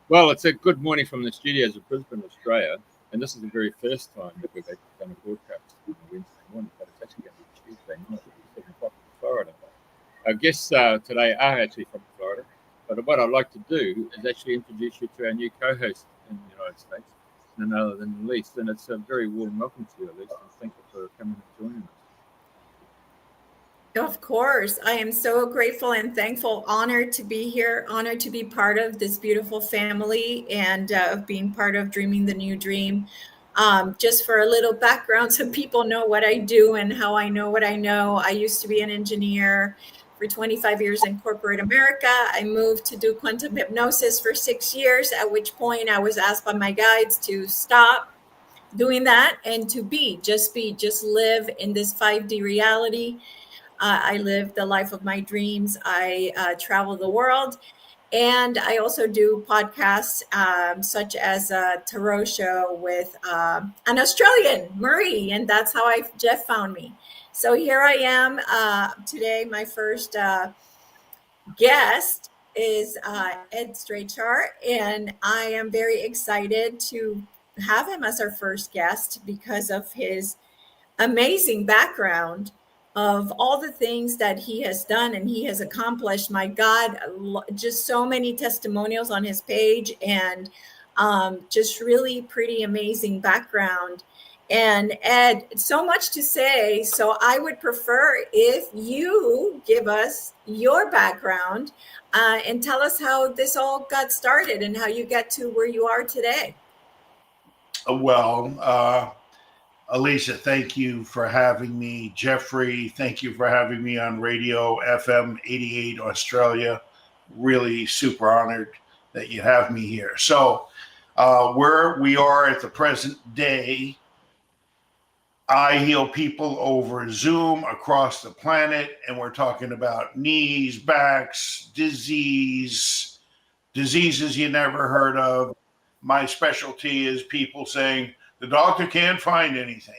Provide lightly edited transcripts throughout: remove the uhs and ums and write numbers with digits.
Well, it's a good morning from the studios of Brisbane, Australia, and this is the very first time that we've actually done a broadcast on a Wednesday morning, but it's actually going to be Tuesday night at 7 o'clock in Florida. Our guests today are actually from Florida, but what I'd like to do is actually introduce you to our new co-host in the United States, none other than Elise, and it's a very warm welcome to you, Elise, and thank you for coming and joining us. Of course. I am so grateful and thankful, honored to be here, honored to be part of this beautiful family and of being part of Dreaming the New Dream. Just for a little background so people know what I do and how I know what I know. I used to be an engineer for 25 years in corporate America. I moved to do quantum hypnosis for 6 years, at which point I was asked by my guides to stop doing that and to just live in this 5D reality. I live the life of my dreams. I travel the world. And I also do podcasts such as a tarot show with an Australian, Marie. And that's how Jeff found me. So here I am today. My first guest is Ed Strachar. And I am very excited to have him as our first guest because of his amazing background of all the things that he has done and he has accomplished. My God, just so many testimonials on his page and just really pretty amazing background. And Ed, so much to say. So I would prefer if you give us your background and tell us how this all got started and how you got to where you are today. Well, Elisa, thank you for having me. Jeffrey, thank you for having me on Radio FM88 Australia. Really super honored that you have me here. So where we are at the present day, I heal people over Zoom across the planet, and we're talking about knees, backs, diseases you never heard of. My specialty is people saying, the doctor can't find anything.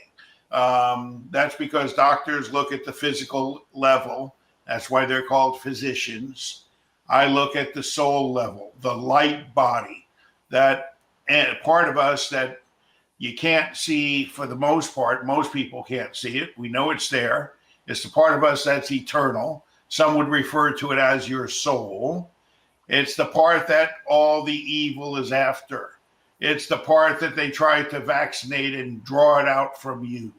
That's because doctors look at the physical level. That's why they're called physicians. I look at the soul level, the light body, that part of us that you can't see for the most part. Most people can't see it. We know it's there. It's the part of us that's eternal. Some would refer to it as your soul. It's the part that all the evil is after. It's the part that they try to vaccinate and draw it out from you.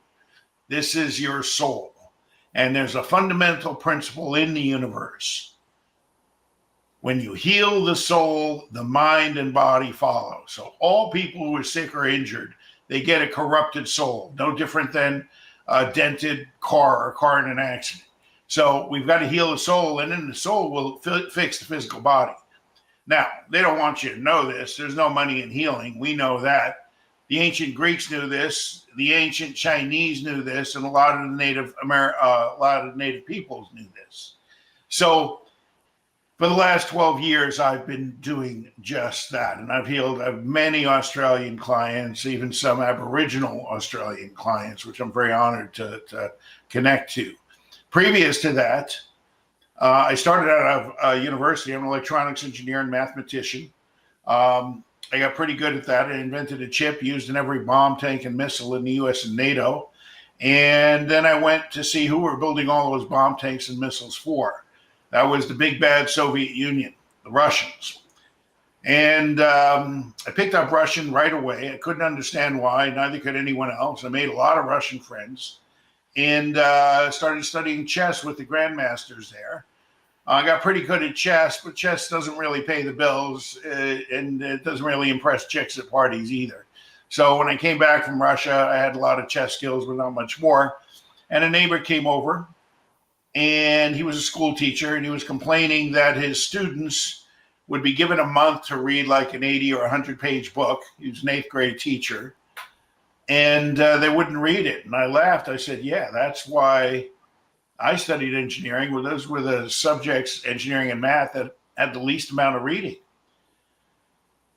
This is your soul. And there's a fundamental principle in the universe. When you heal the soul, the mind and body follow. So all people who are sick or injured, they get a corrupted soul, no different than a dented car or a car in an accident. So we've got to heal the soul, and then the soul will fix the physical body. Now, they don't want you to know this. There's no money in healing. We know that. The ancient Greeks knew this. The ancient Chinese knew this, and a lot of the native peoples knew this. So, for the last 12 years, I've been doing just that, and I've healed many Australian clients, even some Aboriginal Australian clients, which I'm very honored to connect to. Previous to that, I started out of university. I'm an electronics engineer and mathematician. I got pretty good at that. I invented a chip used in every bomb, tank, and missile in the U.S. and NATO. And then I went to see who were building all those bomb tanks and missiles for. That was the big bad Soviet Union, the Russians. And I picked up Russian right away. I couldn't understand why. Neither could anyone else. I made a lot of Russian friends and started studying chess with the grandmasters there. I got pretty good at chess, but chess doesn't really pay the bills, and it doesn't really impress chicks at parties either. So when I came back from Russia, I had a lot of chess skills, but not much more. And a neighbor came over, and he was a school teacher, and he was complaining that his students would be given a month to read like an 80 or 100-page book. He was an 8th grade teacher, and they wouldn't read it. And I laughed. I said, yeah, that's why I studied engineering. Well, those were the subjects, engineering and math, that had the least amount of reading.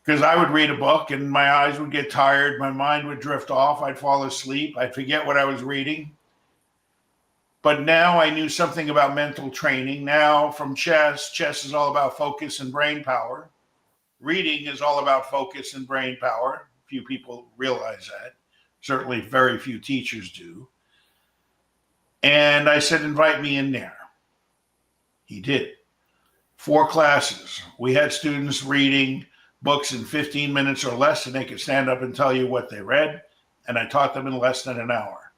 Because I would read a book and my eyes would get tired. My mind would drift off. I'd fall asleep. I'd forget what I was reading. But now I knew something about mental training. Now from chess is all about focus and brain power. reading is all about focus and brain power. Few people realize that. Certainly very few teachers do. And I said, invite me in there. He did. 4 classes. We had students reading books in 15 minutes or less, and they could stand up and tell you what they read. And I taught them in less than an hour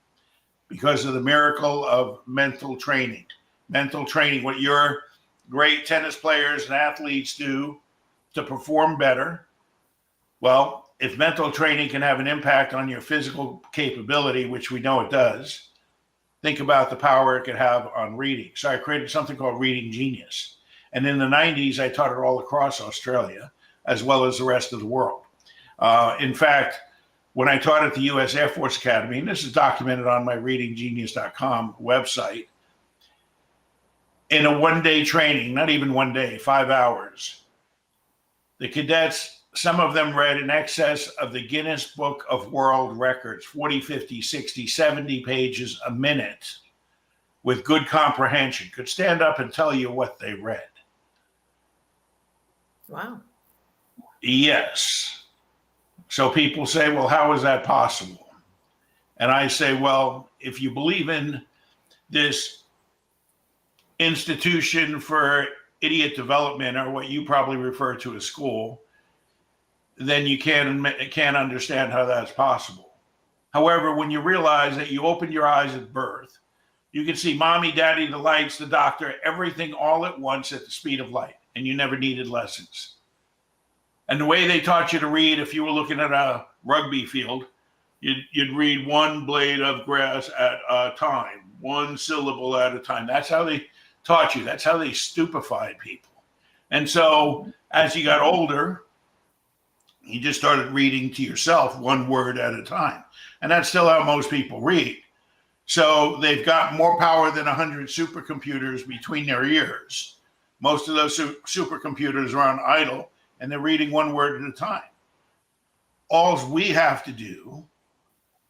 because of the miracle of mental training. Mental training, what your great tennis players and athletes do to perform better. Well, if mental training can have an impact on your physical capability, which we know it does, think about the power it could have on reading. So I created something called Reading Genius. And in the 90s, I taught it all across Australia, as well as the rest of the world. In fact, when I taught at the U.S. Air Force Academy, and this is documented on my readinggenius.com website, in a one-day training, not even one day, 5 hours, the cadets, some of them read in excess of the Guinness Book of World Records, 40, 50, 60, 70 pages a minute with good comprehension, could stand up and tell you what they read. Wow. Yes. So people say, well, how is that possible? And I say, well, if you believe in this institution for idiot development, or what you probably refer to as school, then you can't understand how that's possible. However, when you realize that you open your eyes at birth, you can see mommy, daddy, the lights, the doctor, everything all at once at the speed of light, and you never needed lessons. And the way they taught you to read, if you were looking at a rugby field, you'd read one blade of grass at a time, one syllable at a time. That's how they taught you. That's how they stupefied people. And so as you got older, you just started reading to yourself one word at a time. And that's still how most people read. So they've got more power than 100 supercomputers between their ears. Most of those supercomputers are on idle, and they're reading one word at a time. All we have to do,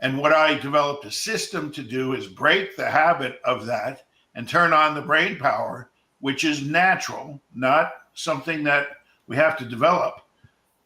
and what I developed a system to do, is break the habit of that and turn on the brain power, which is natural, not something that we have to develop.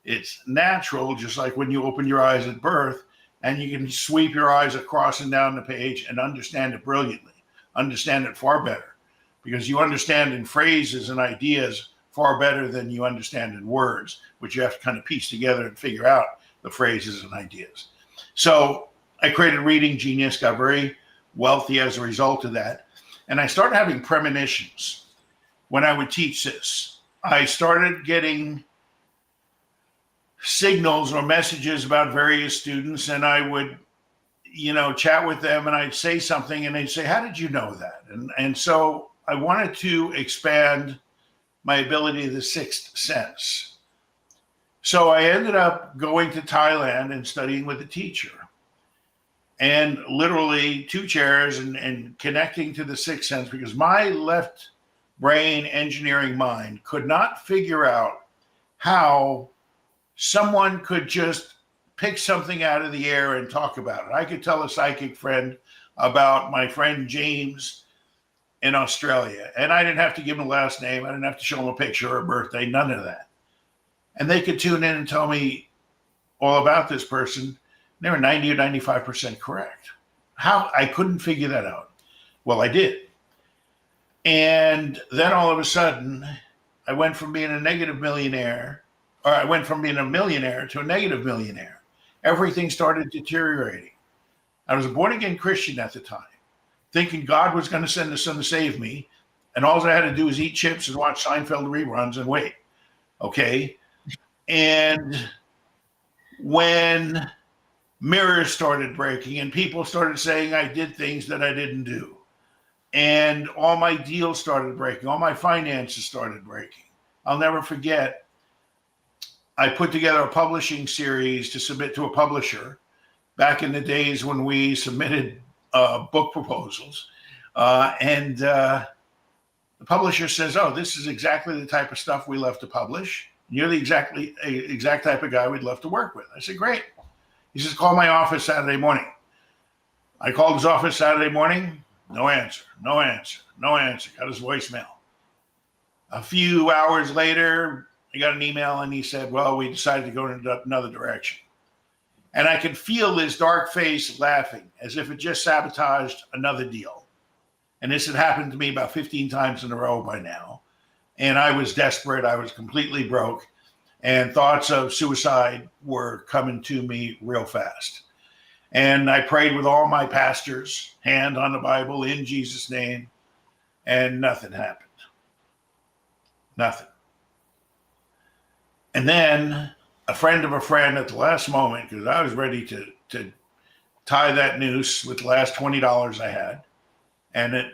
It's natural, just like when you open your eyes at birth and you can sweep your eyes across and down the page and understand it brilliantly, understand it far better, because you understand in phrases and ideas far better than you understand in words, which you have to kind of piece together and figure out the phrases and ideas. So I created Reading Genius, got very wealthy as a result of that. And I started having premonitions when I would teach this. I started getting signals or messages about various students, and I would, chat with them, and I'd say something, and they'd say, how did you know that? And so I wanted to expand my ability of the sixth sense. So I ended up going to Thailand and studying with a teacher, and literally 2 chairs and connecting to the sixth sense, because my left brain engineering mind could not figure out how someone could just pick something out of the air and talk about it. I could tell a psychic friend about my friend James in Australia, and I didn't have to give him a last name. I didn't have to show him a picture or a birthday, none of that. And they could tune in and tell me all about this person. They were 90 or 95% correct. How? I couldn't figure that out. Well, I did. And then all of a sudden, I went from being a negative millionaire, or I went from being a millionaire to a negative millionaire. Everything started deteriorating. I was a born-again Christian at the time, thinking God was going to send his son to save me, and all I had to do was eat chips and watch Seinfeld reruns and wait. Okay? And when mirrors started breaking and people started saying I did things that I didn't do, and all my deals started breaking, all my finances started breaking, I'll never forget, I put together a publishing series to submit to a publisher back in the days when we submitted book proposals. And the publisher says, oh, this is exactly the type of stuff we love to publish. You're the exact type of guy we'd love to work with. I said, great. He says, call my office Saturday morning. I called his office Saturday morning. No answer, no answer, no answer. Got his voicemail. A few hours later, I got an email and he said, well, we decided to go in another direction. And I could feel his dark face laughing as if it just sabotaged another deal. And this had happened to me about 15 times in a row by now. And I was desperate. I was completely broke. And thoughts of suicide were coming to me real fast. And I prayed with all my pastors, hand on the Bible, in Jesus' name. And nothing happened. Nothing. And then a friend of a friend at the last moment, because I was ready to tie that noose with the last $20 I had. And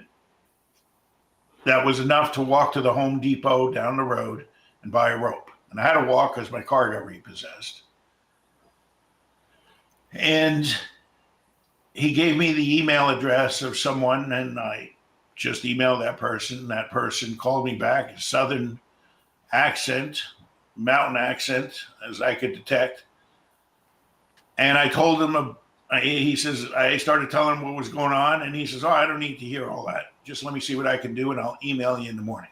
that was enough to walk to the Home Depot down the road and buy a rope. And I had to walk because my car got repossessed. And he gave me the email address of someone, and I just emailed that person. That person called me back, a Southern accent, mountain accent, as I could detect. And I told him, he says, I started telling him what was going on. And he says, oh, I don't need to hear all that. Just let me see what I can do, and I'll email you in the morning.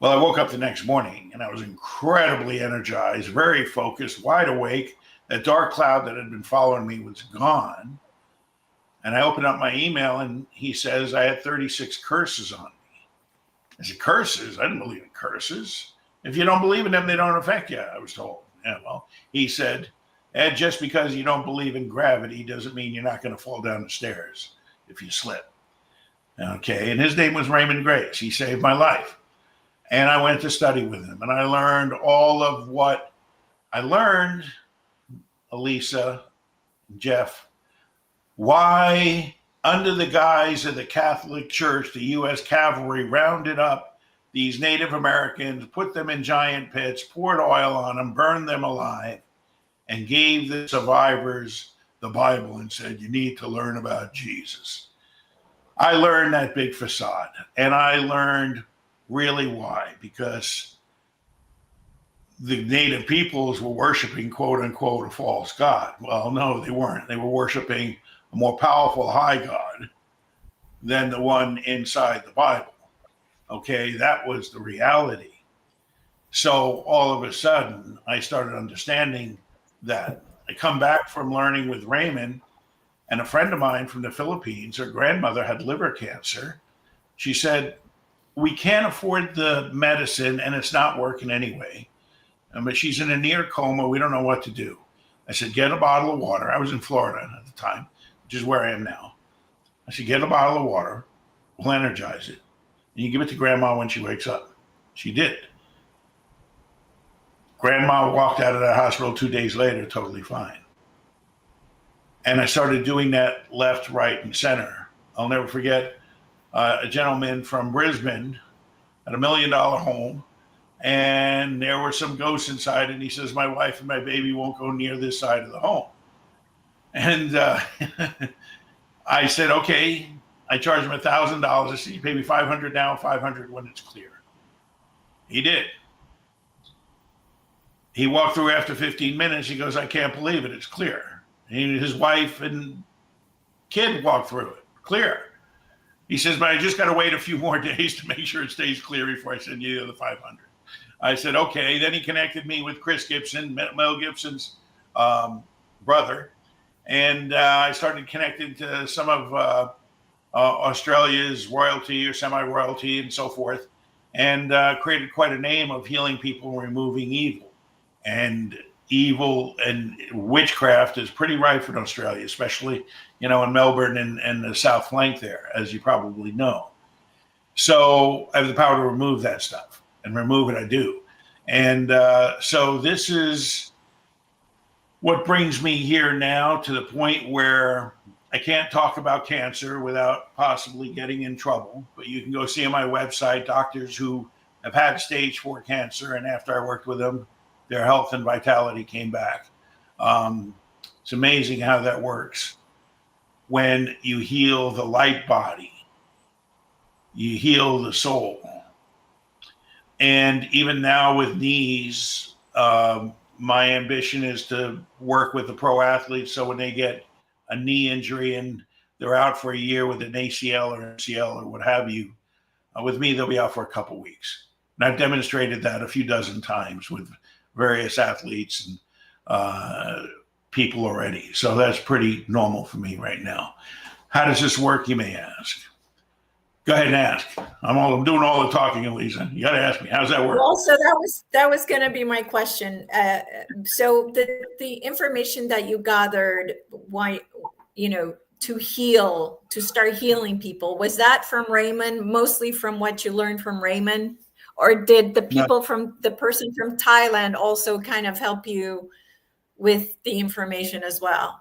Well, I woke up the next morning, and I was incredibly energized, very focused, wide awake. That dark cloud that had been following me was gone. And I opened up my email, and he says I had 36 curses on me. I said, curses? I didn't believe in curses. If you don't believe in them, they don't affect you, I was told. Yeah, well, he said, Ed, just because you don't believe in gravity doesn't mean you're not going to fall down the stairs if you slip. Okay, and his name was Raymond Grace. He saved my life. And I went to study with him, and I learned all of what I learned, Elisa, Jeff, why under the guise of the Catholic Church, the U.S. cavalry rounded up these Native Americans, put them in giant pits, poured oil on them, burned them alive, and gave the survivors the Bible and said, you need to learn about Jesus. I learned that big facade, and I learned really why, because the native peoples were worshiping, quote unquote, a false god. Well, no, they weren't. They were worshiping a more powerful high god than the one inside the Bible. Okay, that was the reality. So all of a sudden, I started understanding that. I come back from learning with Raymond, and a friend of mine from the Philippines, her grandmother had liver cancer. She said, we can't afford the medicine, and it's not working anyway. But she's in a near coma. We don't know what to do. I said, get a bottle of water. I was in Florida at the time, which is where I am now. I said, get a bottle of water. We'll energize it. And you give it to Grandma when she wakes up. She did. Grandma walked out of that hospital 2 days later, totally fine. And I started doing that left, right, and center. I'll never forget a gentleman from Brisbane at $1 million home. And there were some ghosts inside, and he says, my wife and my baby won't go near this side of the home. And I said, okay. I charged him $1,000. I said, you pay me $500 now, $500 when it's clear. He did. He walked through after 15 minutes. He goes, I can't believe it. It's clear. And his wife and kid walked through it. Clear. He says, but I just got to wait a few more days to make sure it stays clear before I send you the $500. I said, okay. Then he connected me with Chris Gibson, Mel Gibson's brother. And I started connecting to some of Australia's royalty or semi-royalty and so forth, and created quite a name of healing people and removing evil. And evil and witchcraft is pretty rife in Australia, especially, in Melbourne and the South Flank there, as you probably know. So I have the power to remove that stuff, and remove it I do. And so this is what brings me here now to the point where I can't talk about cancer without possibly getting in trouble, but you can go see on my website doctors who have had stage 4 cancer, and after I worked with them, their health and vitality came back. It's amazing how that works. When you heal the light body, you heal the soul. And even now with knees, my ambition is to work with the pro athletes, so when they get a knee injury and they're out for a year with an ACL or MCL or what have you, with me, they'll be out for a couple weeks. And I've demonstrated that a few dozen times with various athletes and people already. So that's pretty normal for me right now. How does this work, you may ask? Go ahead and ask. I'm doing all the talking, Elisa. You got to ask me. How does that work? Well, so that was going to be my question. So the information that you gathered, why, to start healing people, was that from Raymond, mostly from what you learned from Raymond? Or did the people the person from Thailand also kind of help you with the information as well?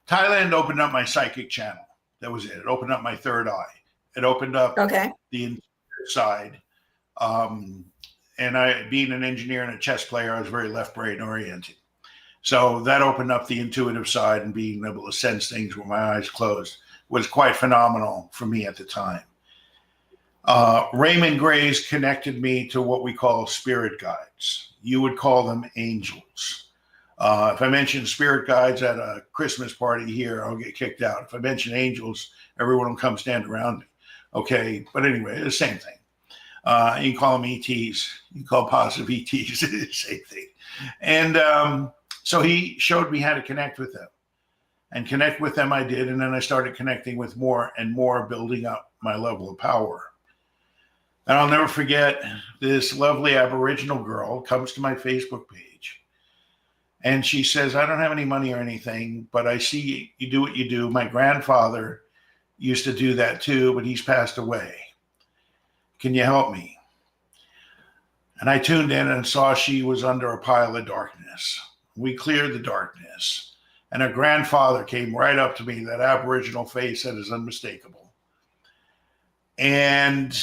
Thailand opened up my psychic channel. That was it. It opened up my third eye. It opened up the entire side. And I, being an engineer and a chess player, I was very left brain oriented. So that opened up the intuitive side, and being able to sense things with my eyes closed was quite phenomenal for me at the time. Raymond Grace connected me to what we call spirit guides. You would call them angels. If I mention spirit guides at a Christmas party here, I'll get kicked out. If I mention angels, everyone will come stand around me. Okay, but anyway, the same thing. You can call them ETs. You can call positive ETs. Same thing. And so he showed me how to connect with them. And connect with them I did, and then I started connecting with more and more, building up my level of power. And I'll never forget, this lovely Aboriginal girl comes to my Facebook page. And she says, I don't have any money or anything, but I see you do what you do. My grandfather used to do that too, but he's passed away. Can you help me? And I tuned in and saw she was under a pile of darkness. We cleared the darkness. And her grandfather came right up to me, that Aboriginal face that is unmistakable. And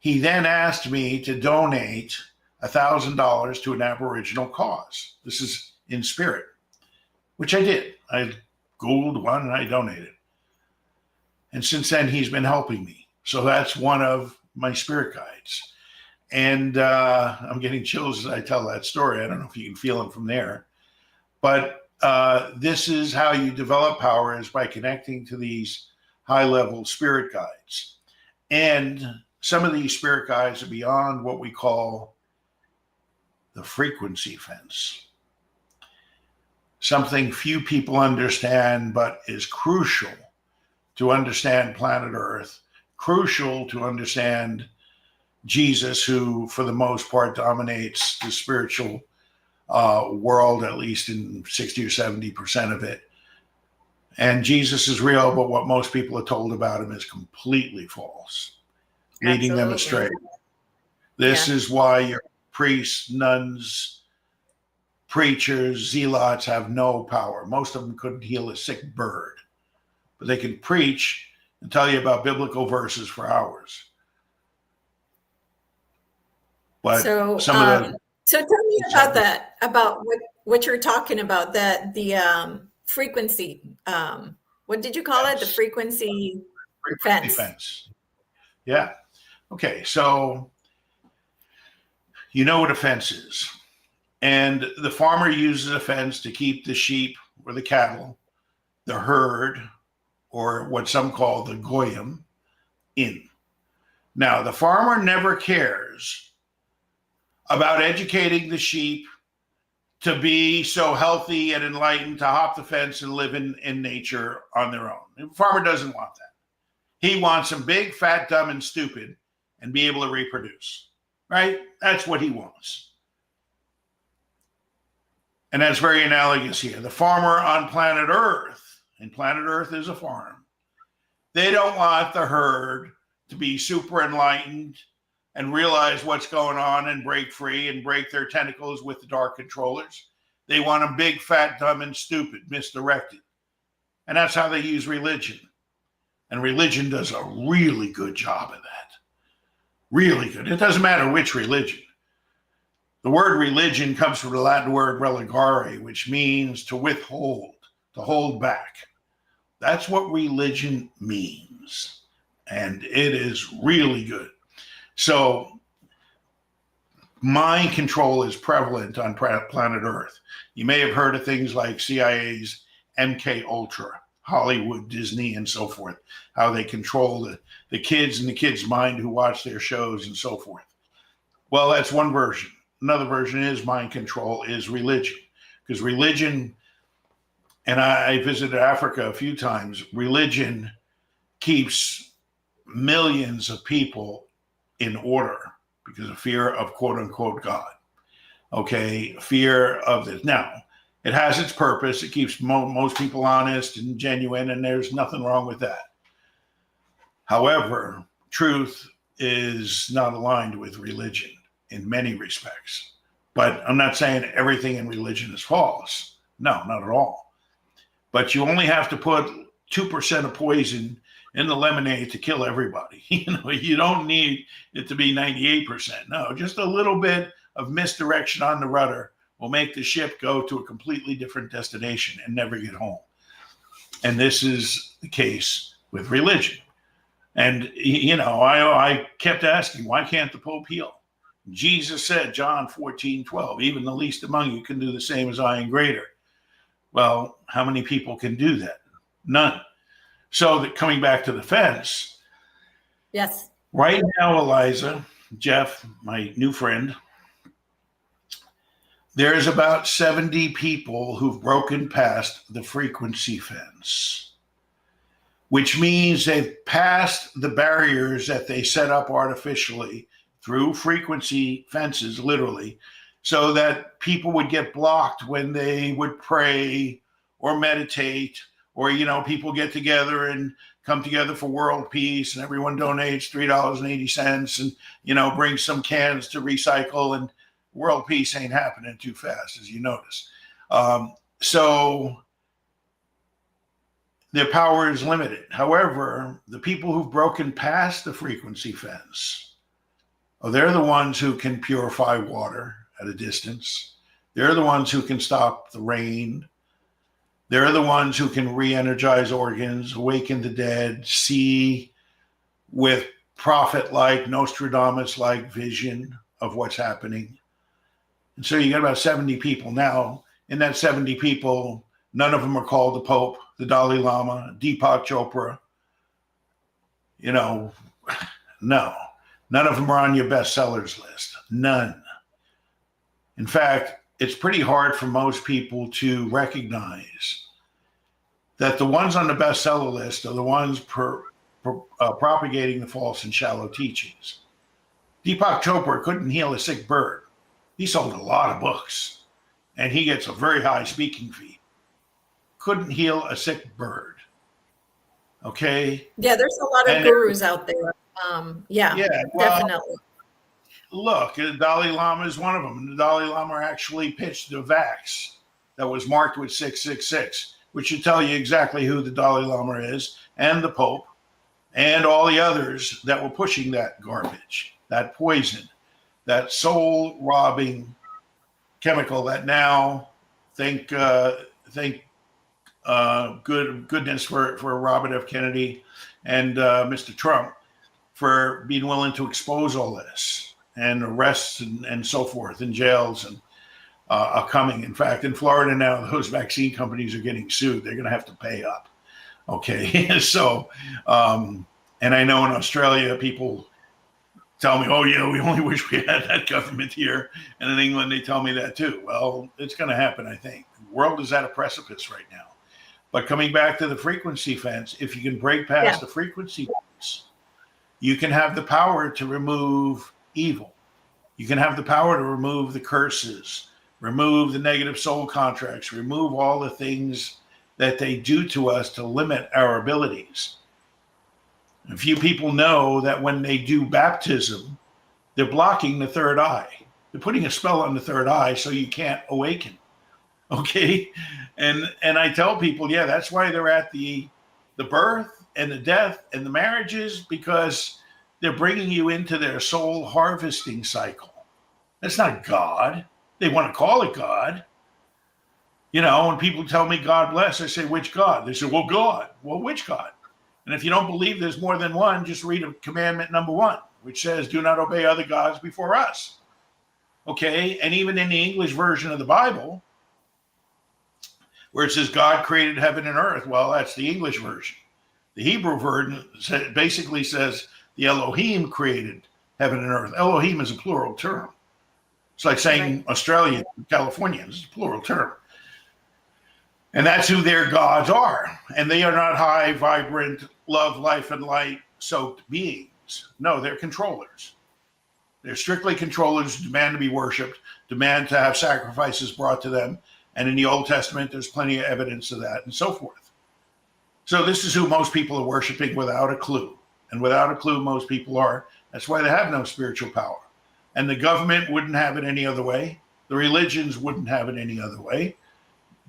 he then asked me to donate $1,000 to an Aboriginal cause. This is in spirit, which I did. I Googled one and I donated. And since then, he's been helping me. So that's one of my spirit guides. And I'm getting chills as I tell that story. I don't know if you can feel them from there. But this is how you develop power, is by connecting to these high-level spirit guides. And some of these spirit guides are beyond what we call the frequency fence. Something few people understand, but is crucial to understand planet Earth, crucial to understand Jesus, who for the most part dominates the spiritual world, at least in 60 or 70% of it. And Jesus is real, but what most people are told about him is completely false, leading them astray. This is why your priests, nuns, preachers, zealots have no power. Most of them couldn't heal a sick bird, but they can preach and tell you about biblical verses for hours. But so tell me about that, about what you're talking about, that the frequency. What did you call it? The frequency fence. Yeah. Okay. So you know what a fence is. And the farmer uses a fence to keep the sheep or the cattle, the herd, or what some call the goyim, in. Now, the farmer never cares about educating the sheep to be so healthy and enlightened to hop the fence and live in nature on their own. The farmer doesn't want that. He wants them big, fat, dumb, and stupid and be able to reproduce, right? That's what he wants. And that's very analogous here. The farmer on planet Earth, and planet Earth is a farm, they don't want the herd to be super enlightened and realize what's going on and break free and break their tentacles with the dark controllers. They want them big, fat, dumb, and stupid, misdirected. And that's how they use religion. And religion does a really good job of that. Really good. It doesn't matter which religion. The word religion comes from the Latin word religare, which means to withhold, to hold back. That's what religion means. And it is really good. So mind control is prevalent on planet Earth. You may have heard of things like CIA's MK Ultra, Hollywood, Disney, and so forth, how they control the kids and the kids' mind who watch their shows and so forth. Well, that's one version. Another version is mind control, is religion. Because religion, and I visited Africa a few times, religion keeps millions of people in order because of fear of quote unquote God. Okay, fear of this. Now, it has its purpose. It keeps most people honest and genuine, and there's nothing wrong with that. However, truth is not aligned with religion in many respects. But I'm not saying everything in religion is false. No, not at all. But you only have to put 2% of poison in the lemonade to kill everybody. You don't need it to be 98%. No, just a little bit of misdirection on the rudder will make the ship go to a completely different destination and never get home. And this is the case with religion. And, I kept asking, why can't the Pope heal? Jesus said, John 14:12, even the least among you can do the same as I and greater. Well, how many people can do that? None. So coming back to the fence. Yes. Right now, Eliza, Jeff, my new friend, there's about 70 people who've broken past the frequency fence, which means they've passed the barriers that they set up artificially through frequency fences, literally, so that people would get blocked when they would pray or meditate, or, people get together and come together for world peace, and everyone donates $3.80 and, brings some cans to recycle, and world peace ain't happening too fast, as you notice. So their power is limited. However, the people who've broken past the frequency fence, they're the ones who can purify water at a distance. They're the ones who can stop the rain. They're the ones who can re-energize organs, awaken the dead, see with prophet-like, Nostradamus-like vision of what's happening. And so you got about 70 people now. In that 70 people, none of them are called the Pope, the Dalai Lama, Deepak Chopra. No. None of them are on your bestsellers list. None. In fact, it's pretty hard for most people to recognize that the ones on the bestseller list are the ones propagating the false and shallow teachings. Deepak Chopra couldn't heal a sick bird. He sold a lot of books, and he gets a very high speaking fee. Couldn't heal a sick bird. Okay? Yeah, there's a lot of gurus out there. Definitely. Look, the Dalai Lama is one of them. The Dalai Lama actually pitched a vax that was marked with 666, which should tell you exactly who the Dalai Lama is, and the Pope, and all the others that were pushing that garbage, that poison, that soul-robbing chemical that now thank goodness for Robert F. Kennedy and Mr. Trump for being willing to expose all this, and arrests and so forth, and jails are coming. In fact, in Florida now, those vaccine companies are getting sued. They're going to have to pay up. Okay, so, and I know in Australia, people tell me, oh yeah, we only wish we had that government here. And in England, they tell me that too. Well, it's going to happen, I think. The world is at a precipice right now. But coming back to the frequency fence, if you can break past the frequency fence, you can have the power to remove evil. You can have the power to remove the curses, remove the negative soul contracts, remove all the things that they do to us to limit our abilities. A few people know that when they do baptism, they're blocking the third eye. They're putting a spell on the third eye so you can't awaken. Okay? And I tell people, that's why they're at the birth and the death and the marriages, because they're bringing you into their soul harvesting cycle. That's not God. They want to call it God. When people tell me God bless, I say, which God? They say, well, God. Well, which God? And if you don't believe there's more than one, just read commandment number 1, which says, do not obey other gods before us. Okay? And even in the English version of the Bible, where it says God created heaven and earth, well, that's the English version. The Hebrew version basically says the Elohim created heaven and earth. Elohim is a plural term. It's like saying Australian, Californians is a plural term. And that's who their gods are. And they are not high, vibrant, love, life, and light soaked beings. No, they're controllers. They're strictly controllers who demand to be worshipped, demand to have sacrifices brought to them. And in the Old Testament, there's plenty of evidence of that and so forth. So this is who most people are worshiping without a clue. And without a clue, most people are. That's why they have no spiritual power. And the government wouldn't have it any other way. The religions wouldn't have it any other way.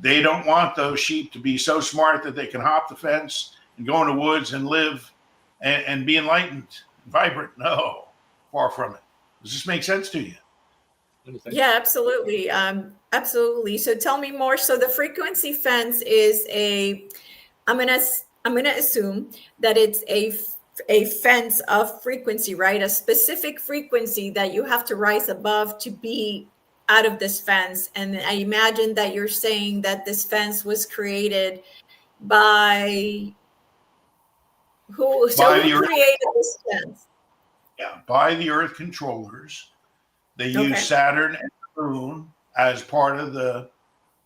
They don't want those sheep to be so smart that they can hop the fence and go in the woods and live and be enlightened, vibrant. No, far from it. Does this make sense to you? Yeah, absolutely. Absolutely. So tell me more. So the frequency fence is I'm gonna assume that it's a fence of frequency, right? A specific frequency that you have to rise above to be out of this fence. And I imagine that you're saying that this fence was created by who? So who created this fence? Yeah, by the Earth controllers. They use Saturn and the Moon as part of the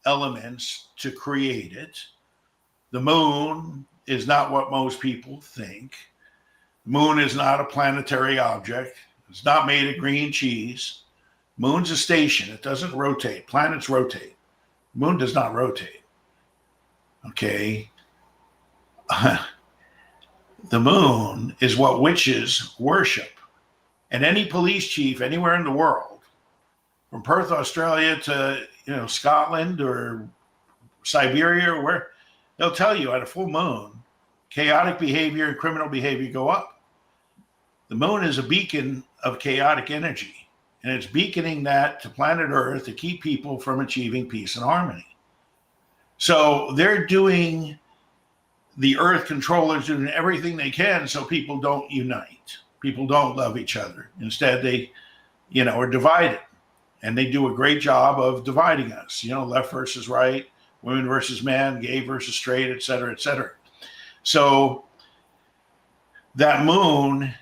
elements to create it. The Moon is not what most people think. The Moon is not a planetary object. It's not made of green cheese. Moon's a station. It doesn't rotate. Planets rotate. Moon does not rotate. Okay. The moon is what witches worship. And any police chief anywhere in the world, from Perth, Australia to Scotland or Siberia or where, they'll tell you at a full moon, chaotic behavior and criminal behavior go up. The moon is a beacon of chaotic energy. And it's beaconing that to planet Earth to keep people from achieving peace and harmony. So they're doing, the Earth controllers doing everything they can so people don't unite. People don't love each other. Instead, they, are divided. And they do a great job of dividing us. Left versus right, women versus men, gay versus straight, et cetera, et cetera. So that moon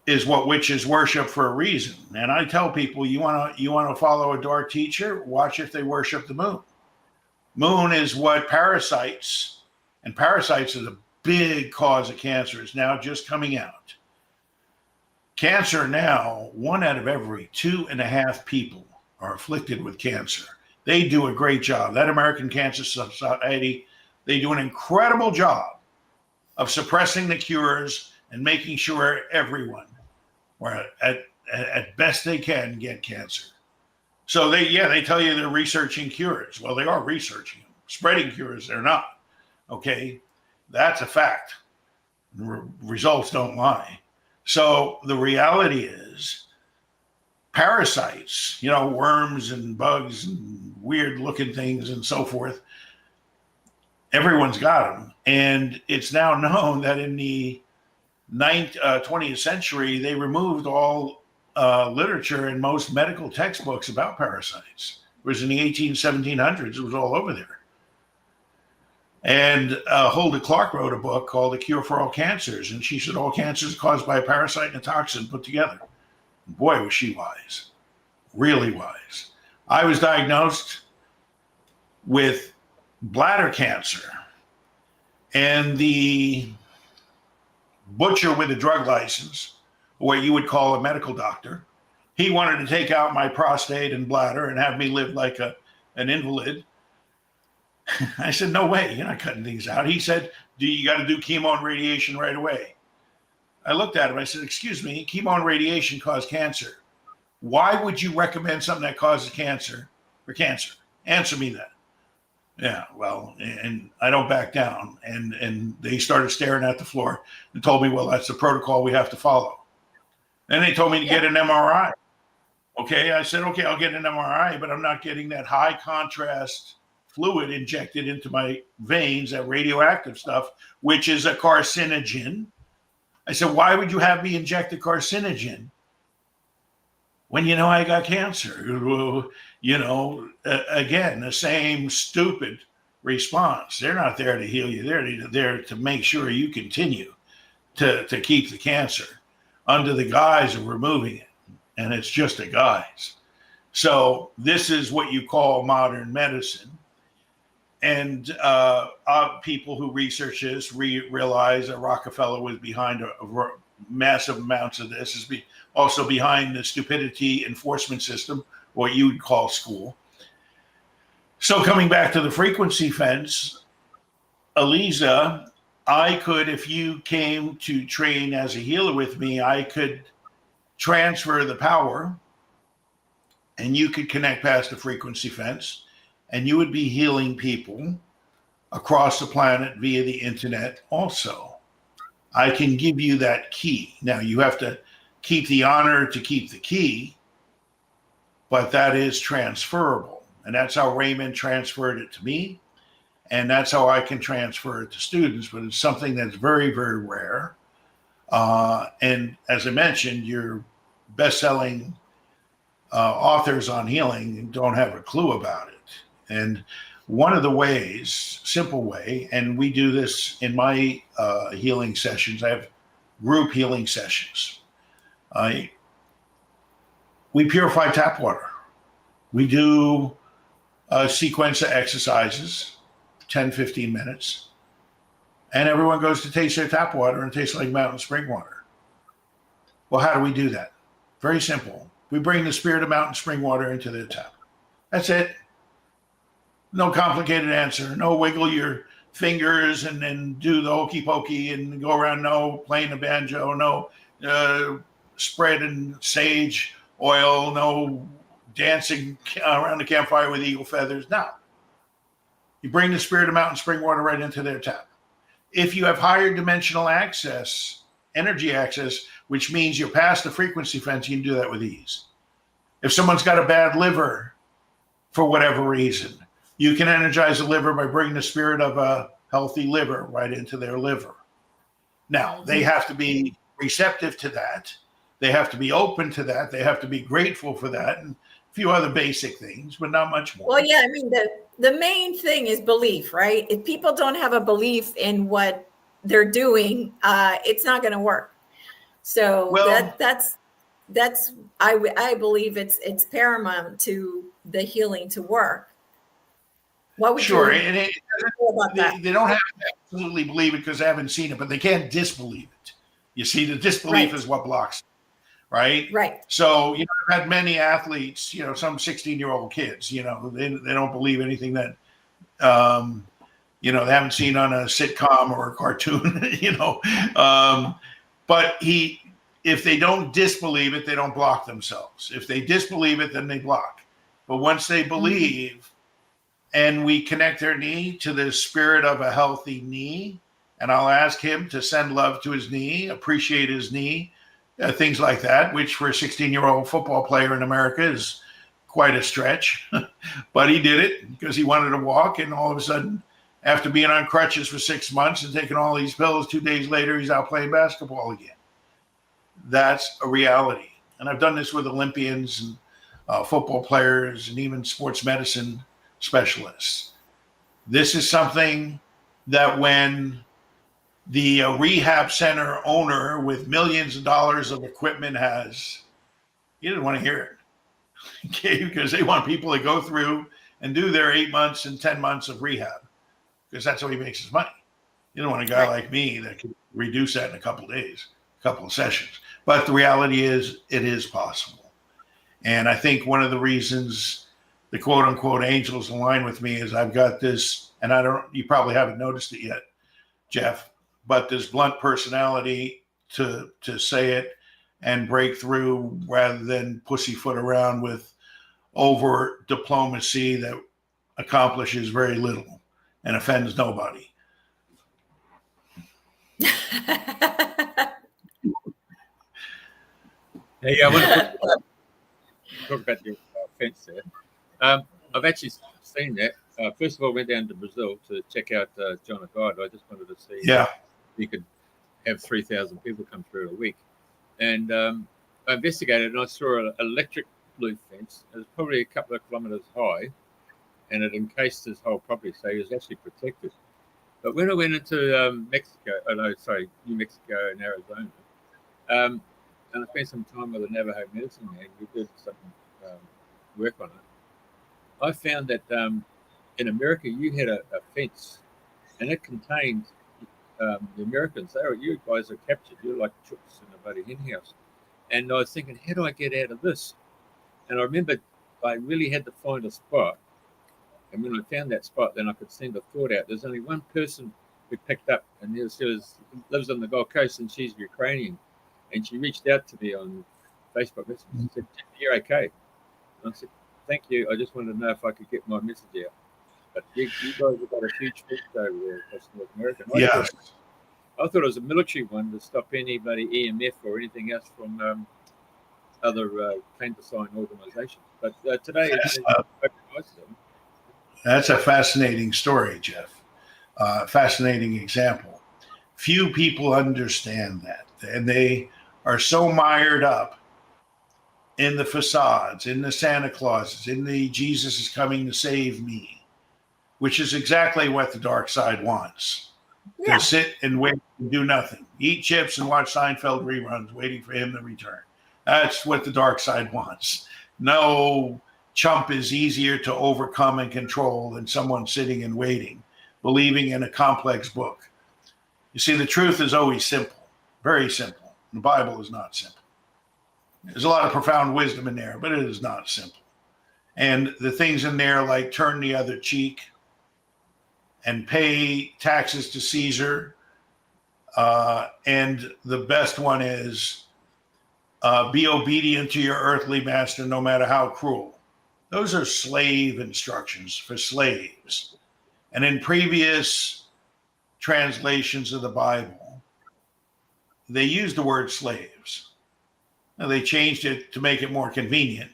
is what witches worship for a reason. And I tell people, you want to follow a dark teacher, watch if they worship the moon. Moon is what parasites, and parasites are the big cause of cancer, is now just coming out. Cancer now, 1 out of every 2.5 people are afflicted with cancer. They do a great job. That American Cancer Society, they do an incredible job of suppressing the cures and making sure everyone, or at best they can, get cancer. So they tell you they're researching cures. Well, they are researching them. Spreading cures, they're not. Okay, that's a fact. Results don't lie. So the reality is parasites, worms and bugs and weird looking things and so forth, everyone's got them. And it's now known that in the 20th century, they removed all literature in most medical textbooks about parasites. Whereas in the 1700s, it was all over there. And Hulda Clark wrote a book called The Cure for All Cancers. And she said all cancers are caused by a parasite and a toxin put together. And boy, was she wise. Really wise. I was diagnosed with bladder cancer. And the butcher with a drug license, or what you would call a medical doctor, he wanted to take out my prostate and bladder and have me live like an invalid. I said, no way, you're not cutting things out. He said, you got to do chemo and radiation right away. I looked at him, I said, excuse me, chemo and radiation cause cancer. Why would you recommend something that causes cancer for cancer? Answer me that. Yeah, well, and I don't back down. And they started staring at the floor and told me, well, that's the protocol we have to follow. Then they told me to get an MRI. Okay, I said, okay, I'll get an MRI, but I'm not getting that high contrast fluid injected into my veins, that radioactive stuff, which is a carcinogen. I said, why would you have me inject a carcinogen when I got cancer? Again, the same stupid response. They're not there to heal you. They're there to make sure you continue to keep the cancer. under the guise of removing it. And it's just a guise. So this is what you call modern medicine. And people who research this realize that Rockefeller was behind a massive amounts of this, is also behind the stupidity enforcement system, what you would call school. So coming back to the frequency fence, Elisa, I could, if you came to train as a healer with me, I could transfer the power and you could connect past the frequency fence and you would be healing people across the planet via the internet also. I can give you that key. Now you have to keep the honor to keep the key, but that is transferable. And that's how Raymond transferred it to me. And that's how I can transfer it to students, but it's something that's very, very rare. And as I mentioned, your best-selling authors on healing don't have a clue about it. And one of the ways, simple way, and we do this in my healing sessions, I have group healing sessions. We purify tap water. We do a sequence of exercises, 10, 15 minutes, and everyone goes to taste their tap water and it tastes like mountain spring water. Well, how do we do that? Very simple. We bring the spirit of mountain spring water into their tap. That's it. No complicated answer. No wiggle your fingers and then do the hokey pokey and go around. No playing the banjo. No spreading sage oil. No dancing around the campfire with eagle feathers. No. You bring the spirit of mountain spring water right into their tap. If you have higher dimensional access, energy access, which means you're past the frequency fence, you can do that with ease. If someone's got a bad liver for whatever reason, you can energize the liver by bringing the spirit of a healthy liver right into their liver. Now, they have to be receptive to that. They have to be open to that. They have to be grateful for that, and a few other basic things, but not much more. Well, yeah, I mean, the main thing is belief, right? If people don't have a belief in what they're doing, it's not going to work. So I believe it's paramount to the healing to work. What would sure, you and they don't have to absolutely believe it because they haven't seen it, but they can't disbelieve it. You see, the disbelief is what blocks it, right? Right. So, I've had many athletes, some 16-year-old kids, they don't believe anything that, they haven't seen on a sitcom or a cartoon, but if they don't disbelieve it, they don't block themselves. If they disbelieve it, then they block. But once they believe, and we connect their knee to the spirit of a healthy knee, and I'll ask him to send love to his knee, appreciate his knee, things like that, which for a 16-year-old football player in America is quite a stretch. But he did it because he wanted to walk, and all of a sudden, after being on crutches for 6 months and taking all these pills, 2 days later, he's out playing basketball again. That's a reality. And I've done this with Olympians and football players and even sports medicine specialists. This is something that when the rehab center owner with millions of dollars of equipment he didn't want to hear it. Okay, because they want people to go through and do their 8 months and 10 months of rehab because that's how he makes his money. You don't want a guy like me that can reduce that in a couple of days, a couple of sessions. But the reality is it is possible. And I think one of the reasons the quote unquote angels align with me is I've got this, and you probably haven't noticed it yet, Jeff, but this blunt personality to say it and break through rather than pussyfoot around with over diplomacy that accomplishes very little and offends nobody. Hey, I want to talk about the fence there. I've actually seen that. First of all, I went down to Brazil to check out John of God. I just wanted to see if you could have 3,000 people come through a week. And I investigated and I saw an electric blue fence. It was probably a couple of kilometres high and it encased his whole property, so he was actually protected. But when I went into New Mexico and Arizona, and I spent some time with the Navajo medicine man. We did some work on it. I found that in America you had a fence, and it contained the Americans. You guys are captured. You're like chooks in a bloody hen house. And I was thinking, how do I get out of this? And I remember I really had to find a spot. And when I found that spot, then I could send a thought out. There's only one person we picked up, and she lives on the Gold Coast, and she's Ukrainian. And she reached out to me on Facebook Messenger and said, "You're okay." And I said, "Thank you. I just wanted to know if I could get my message out." But you guys have got a huge fence over there across North America. Yes. I thought it was a military one to stop anybody EMF or anything else from other clandestine organisations. But today, that's a fascinating story, Jeff. Fascinating example. Few people understand that, and they are so mired up in the facades, in the Santa Clauses, in the Jesus is coming to save me, which is exactly what the dark side wants. Yeah. To sit and wait and do nothing, eat chips and watch Seinfeld reruns, waiting for him to return. That's what the dark side wants. No chump is easier to overcome and control than someone sitting and waiting, believing in a complex book. You see, the truth is always simple, very simple. The Bible is not simple. There's a lot of profound wisdom in there, but it is not simple. And the things in there like turn the other cheek and pay taxes to Caesar. And the best one is be obedient to your earthly master, no matter how cruel. Those are slave instructions for slaves. And in previous translations of the Bible, they used the word slaves. Now, they changed it to make it more convenient.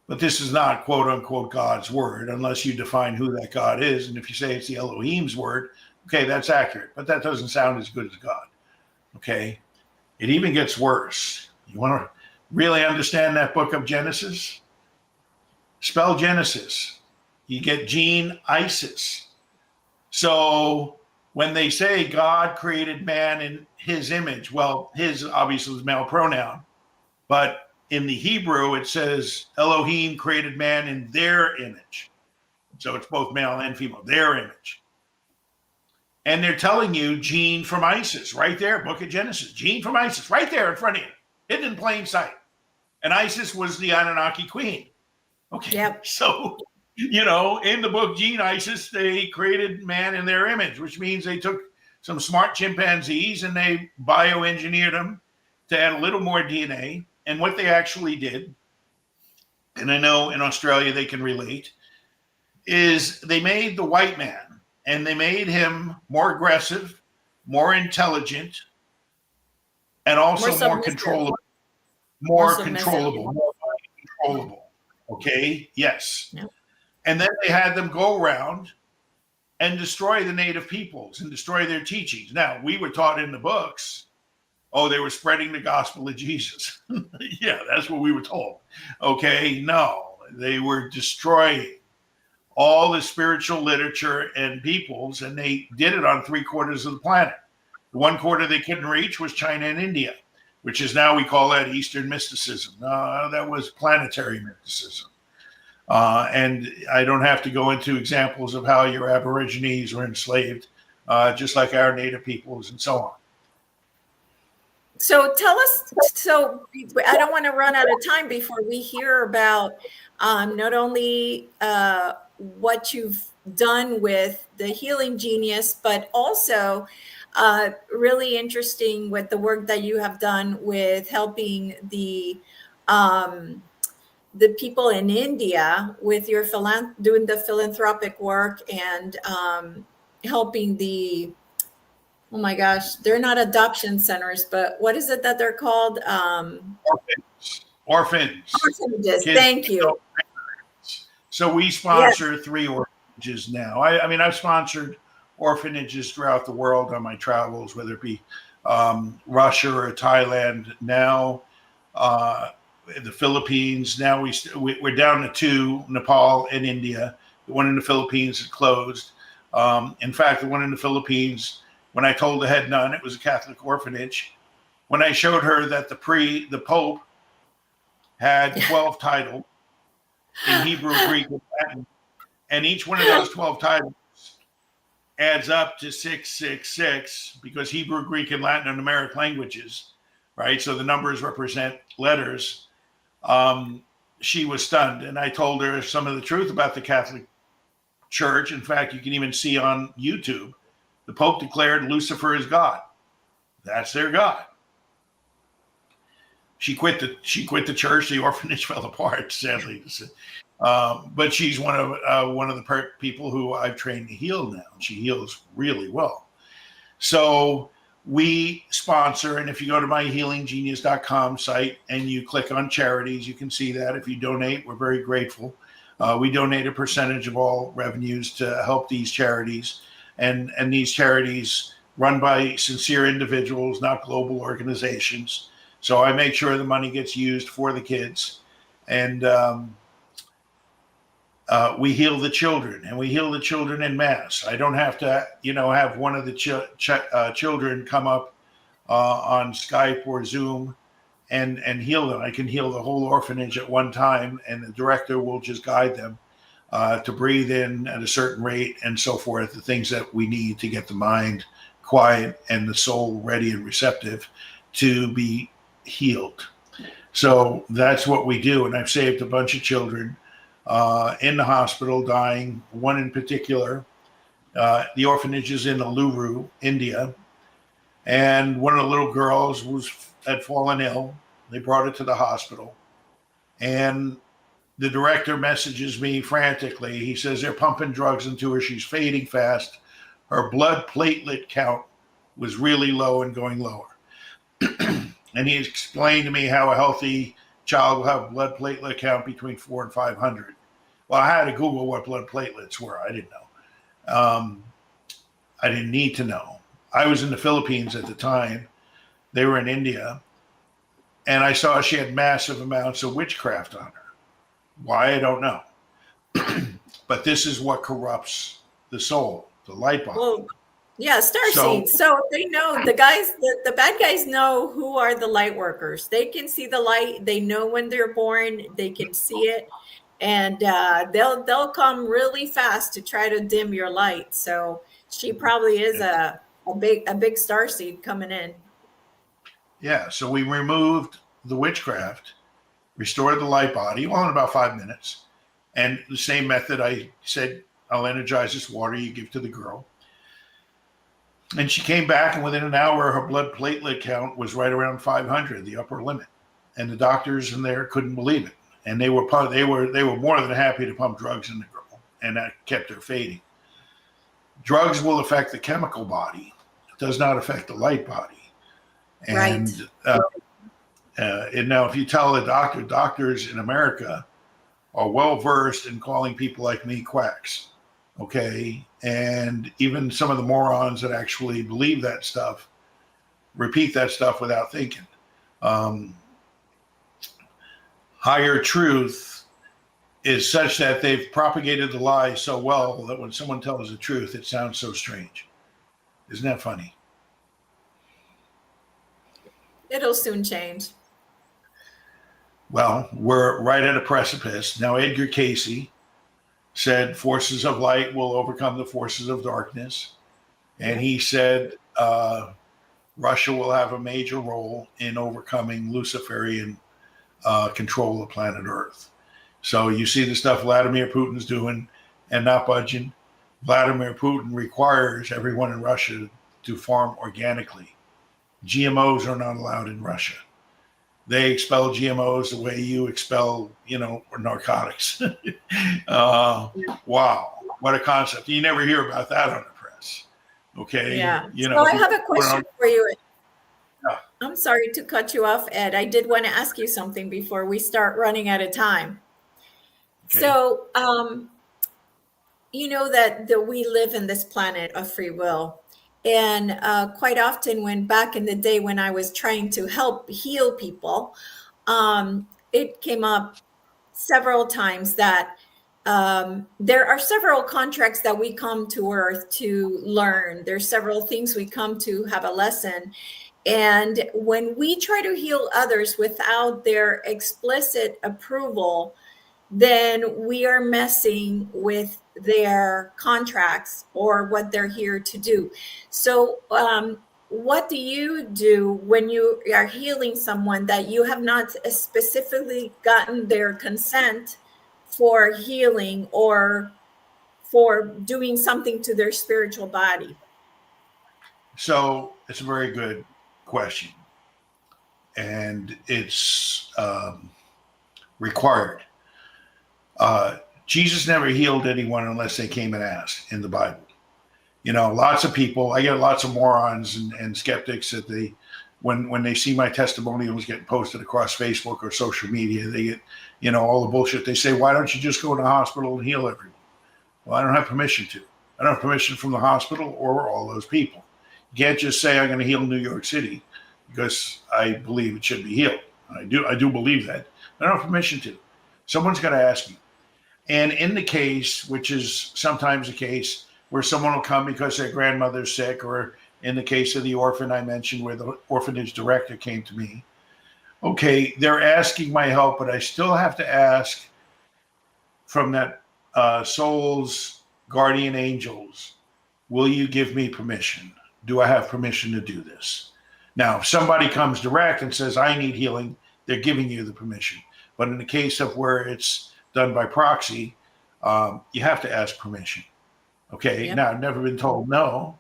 But this is not, quote unquote, God's word, unless you define who that God is. And if you say it's the Elohim's word, okay, that's accurate. But that doesn't sound as good as God. Okay? It even gets worse. You want to really understand that book of Genesis? Spell Genesis. You get Gene Isis. So when they say God created man in his image, well, his obviously is male pronoun, but in the Hebrew, it says Elohim created man in their image. So it's both male and female, their image. And they're telling you Gene from Isis, right there, book of Genesis, Gene from Isis, right there in front of you, hidden in plain sight. And Isis was the Anunnaki queen. Okay, Yep. So, in the book Gene Isis, they created man in their image, which means they took some smart chimpanzees and they bioengineered them to add a little more DNA. And what they actually did, and I know in Australia they can relate, is they made the white man and they made him more aggressive, more intelligent, and also more controllable. More controllable. Okay, yes. Yep. And then they had them go around and destroy the native peoples and destroy their teachings. Now, we were taught in the books, they were spreading the gospel of Jesus. Yeah, that's what we were told. Okay, no, they were destroying all the spiritual literature and peoples, and they did it on 3/4 of the planet. The 1/4 they couldn't reach was China and India, which is now we call that Eastern mysticism. That was planetary mysticism. And I don't have to go into examples of how your Aborigines were enslaved, just like our native peoples and so on. So tell us, I don't want to run out of time before we hear about not only what you've done with the Healing Genius, but also really interesting with the work that you have done with helping the people in India with your doing the philanthropic work and helping the, oh my gosh, they're not adoption centers, but what is it that they're called? Orphans. Orphanages. Thank you. So we sponsor 3 orphanages now. I mean, I've sponsored orphanages throughout the world on my travels, whether it be Russia or Thailand. Now, the Philippines. Now we're down to 2, Nepal and India. The one in the Philippines is closed. In fact, the one in the Philippines, when I told the head nun it was a Catholic orphanage, when I showed her that the Pope had 12 titles in Hebrew, Greek, and Latin, and each one of those 12 titles adds up to 666 because Hebrew, Greek, and Latin are numeric languages, right? So the numbers represent letters. She was stunned, and I told her some of the truth about the Catholic Church. In fact, you can even see on YouTube, the Pope declared Lucifer is God. That's their God. She quit the church. The orphanage fell apart, sadly to say. But she's one of the people who I've trained to heal now. She heals really well. So we sponsor, and if you go to my healinggenius.com site and you click on charities, you can see that. If you donate, we're very grateful. We donate a percentage of all revenues to help these charities, and these charities run by sincere individuals, not global organizations. So I make sure the money gets used for the kids, and we heal the children, and we heal the children in mass. I don't have to, have one of the children come up on Skype or Zoom and heal them. I can heal the whole orphanage at one time, and the director will just guide them to breathe in at a certain rate and so forth, the things that we need to get the mind quiet and the soul ready and receptive to be healed. So that's what we do. And I've saved a bunch of children in the hospital dying. One in particular, the orphanage is in Uluru, India. And one of the little girls had fallen ill. They brought her to the hospital. And the director messages me frantically. He says they're pumping drugs into her. She's fading fast. Her blood platelet count was really low and going lower. And he explained to me how a healthy child will have a blood platelet count between 400 and 500. Well, I had to Google what blood platelets were. I didn't know. I didn't need to know. I was in the Philippines at the time. They were in India. And I saw she had massive amounts of witchcraft on her. Why, I don't know. But this is what corrupts the soul, the light body. Well, yeah, starseeds. So they know the guys, the bad guys know who are the light workers. They can see the light. They know when they're born. They can see it, and they'll come really fast to try to dim your light. So she probably is a big starseed coming in. Yeah. So we removed the witchcraft, restored the light body, well, in about 5 minutes, and the same method I said, I'll energize this water you give to the girl. And she came back, and within an hour, her blood platelet count was right around 500, the upper limit. And the doctors in there couldn't believe it. And they were more than happy to pump drugs in the girl, and that kept her fading. Drugs will affect the chemical body. It does not affect the light body. And, right. And now, if you tell the doctors in America are well versed in calling people like me quacks. Okay. And even some of the morons that actually believe that stuff repeat that stuff without thinking. Higher truth is such that they've propagated the lie so well that when someone tells the truth, it sounds so strange. Isn't that funny? It'll soon change. Well, we're right at a precipice. Now, Edgar Casey said forces of light will overcome the forces of darkness. And he said Russia will have a major role in overcoming Luciferian control of planet Earth. So you see the stuff Vladimir Putin's doing and not budging. Vladimir Putin requires everyone in Russia to farm organically. GMOs are not allowed in Russia. They expel GMOs the way you expel, narcotics. Wow, what a concept! You never hear about that on the press. Okay. Yeah. So I have a question for you. I'm sorry to cut you off, Ed. I did want to ask you something before we start running out of time. Okay. So, you know that we live in this planet of free will. And quite often when back in the day when I was trying to help heal people, it came up several times that there are several contracts that we come to Earth to learn. There's several things we come to have a lesson. And when we try to heal others without their explicit approval, then we are messing with their contracts or what they're here to do. So what do you do when you are healing someone that you have not specifically gotten their consent for healing or for doing something to their spiritual body? So it's a very good question. And it's required. Jesus never healed anyone unless they came and asked in the Bible. You know, lots of people, I get lots of morons and skeptics that when they see my testimonials getting posted across Facebook or social media, they get, you know, all the bullshit. They say, why don't you just go to the hospital and heal everyone? Well, I don't have permission to. I don't have permission from the hospital or all those people. You can't just say I'm going to heal New York City because I believe it should be healed. I do believe that. I don't have permission to. Someone's got to ask you. And in the case, which is sometimes the case, where someone will come because their grandmother's sick, or in the case of the orphan I mentioned where the orphanage director came to me, okay, they're asking my help, but I still have to ask from that soul's guardian angels, will you give me permission? Do I have permission to do this? Now, if somebody comes direct and says, I need healing, they're giving you the permission. But in the case of where it's done by proxy, you have to ask permission. Okay, Now I've never been told no,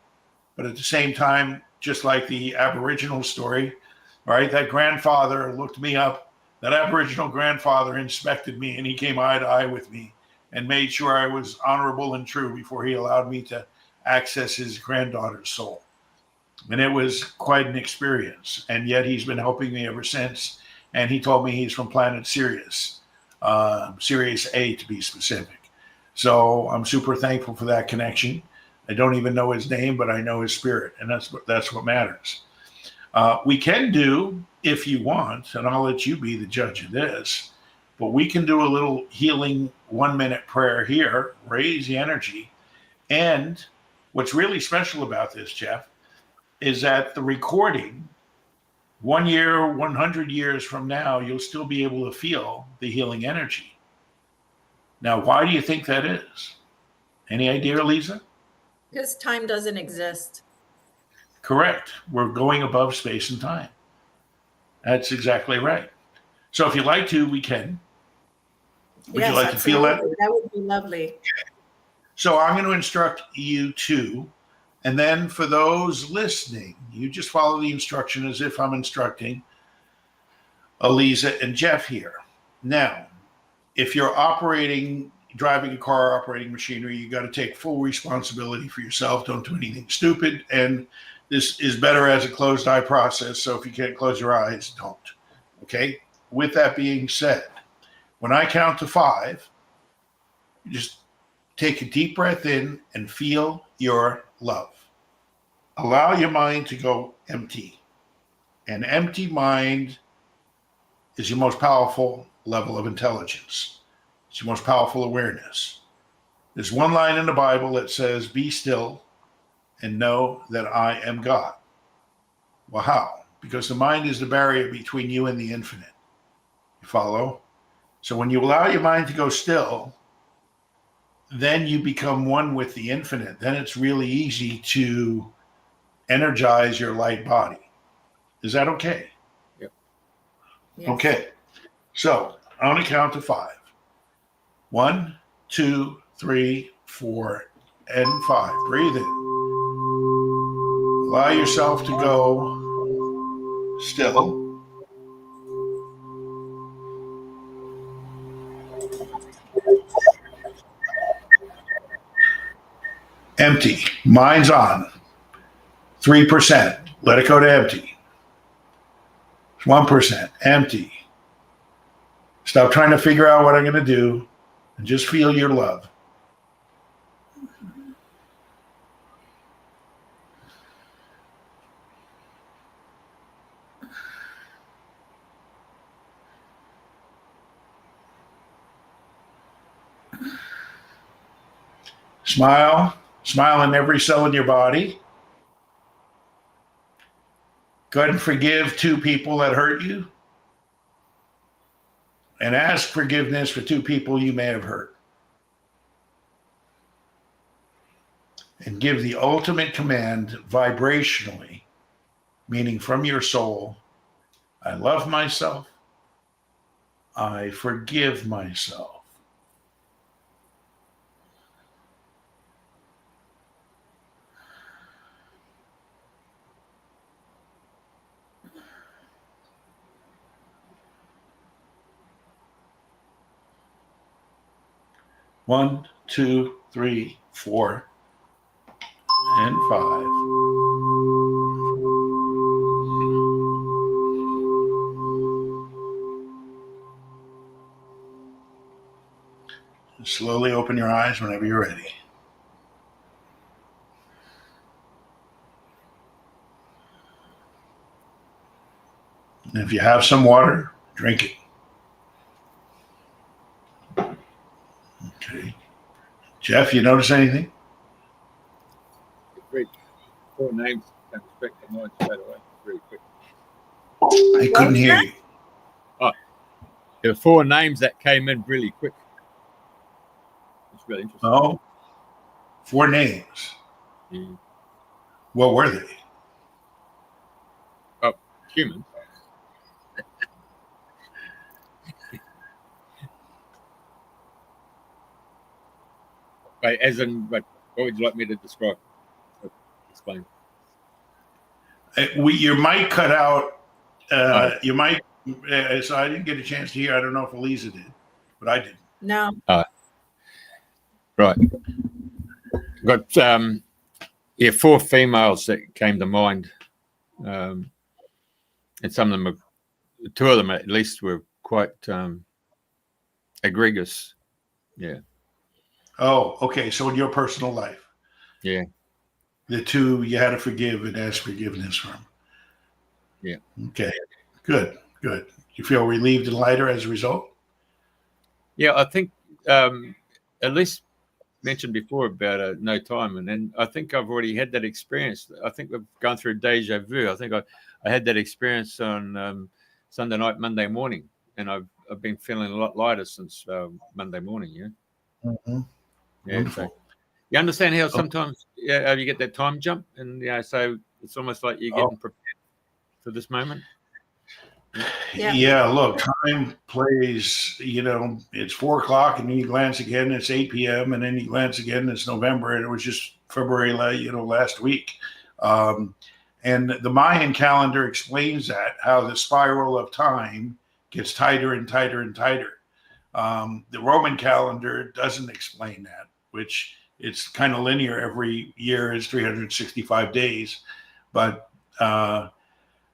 but at the same time, just like the Aboriginal story, right? That grandfather looked me up. That Aboriginal grandfather inspected me, and he came eye to eye with me and made sure I was honorable and true before he allowed me to access his granddaughter's soul. And it was quite an experience. And yet he's been helping me ever since. And he told me he's from planet Sirius, Sirius A to be specific. So I'm super thankful for that connection. I don't even know his name, but I know his spirit. And that's what matters. We can do, if you want, and I'll let you be the judge of this, but we can do a little healing 1-minute prayer here, raise the energy. And what's really special about this, Jeff, is that the recording, 1 year, 100 years from now, you'll still be able to feel the healing energy. Now, why do you think that is? Any idea, Elisa? Because time doesn't exist. Correct. We're going above space and time. That's exactly right. So if you'd like to, we can. Would you like to feel that? That would be lovely. Okay. So I'm going to instruct you to. And then for those listening, you just follow the instruction as if I'm instructing Elisa and Jeff here. Now, if you're driving a car, operating machinery, you got to take full responsibility for yourself. Don't do anything stupid. And this is better as a closed eye process. So if you can't close your eyes, don't. Okay. With that being said, when I count to 5, you just take a deep breath in and feel your love. Allow your mind to go empty. An empty mind is your most powerful level of intelligence. It's your most powerful awareness. There's one line in the Bible that says, be still and know that I am God. Well, how? Because the mind is the barrier between you and the infinite. You follow? So when you allow your mind to go still, then you become one with the infinite. Then it's really easy to energize your light body. Is that okay? Yep. Yes. Okay. So I'm going to count to 5. 1, 2, 3, 4, and 5. Breathe in. Allow yourself to go still. Empty. Mind's on. 3%. Let it go to empty. 1%. Empty. Stop trying to figure out what I'm going to do and just feel your love. Smile. Smile in every cell in your body. Go ahead and forgive 2 people that hurt you. And ask forgiveness for 2 people you may have hurt. And give the ultimate command vibrationally, meaning from your soul, I love myself. I forgive myself. One, 2, 3, 4, and 5. Slowly open your eyes whenever you're ready. And if you have some water, drink it. Okay. Jeff, you notice anything? Great. 4 names came straight to mind straight away, very quick. I couldn't hear you. Oh, there were 4 names that came in really quick. It's really interesting. Oh, 4 names. Yeah. What were they? Oh, human. Wait, as in, what would you like me to describe? Explain. Your mic cut out. You might. So I didn't get a chance to hear. I don't know if Elisa did, but I did. No. Right. Got 4 females that came to mind, and some of them, 2 of them at least, were quite egregious. Yeah. Oh, okay. So in your personal life, Yeah. the 2 you had to forgive and ask forgiveness from. Yeah. Okay. Good. You feel relieved and lighter as a result? Yeah, I think at least mentioned before about no time, and then I think I've already had that experience. I think we've gone through deja vu. I think I had that experience on Sunday night, Monday morning, and I've been feeling a lot lighter since Monday morning. Yeah. Mm-hmm. Yeah. So you understand how sometimes you get that time jump, and so it's almost like you're getting prepared for this moment. Yeah, look, time plays, it's 4 o'clock and then you glance again, it's 8 p.m. and then you glance again, it's November, and it was just February, last week. And the Mayan calendar explains that, how the spiral of time gets tighter and tighter and tighter. The Roman calendar doesn't explain that, which it's kind of linear. Every year is 365 days. But the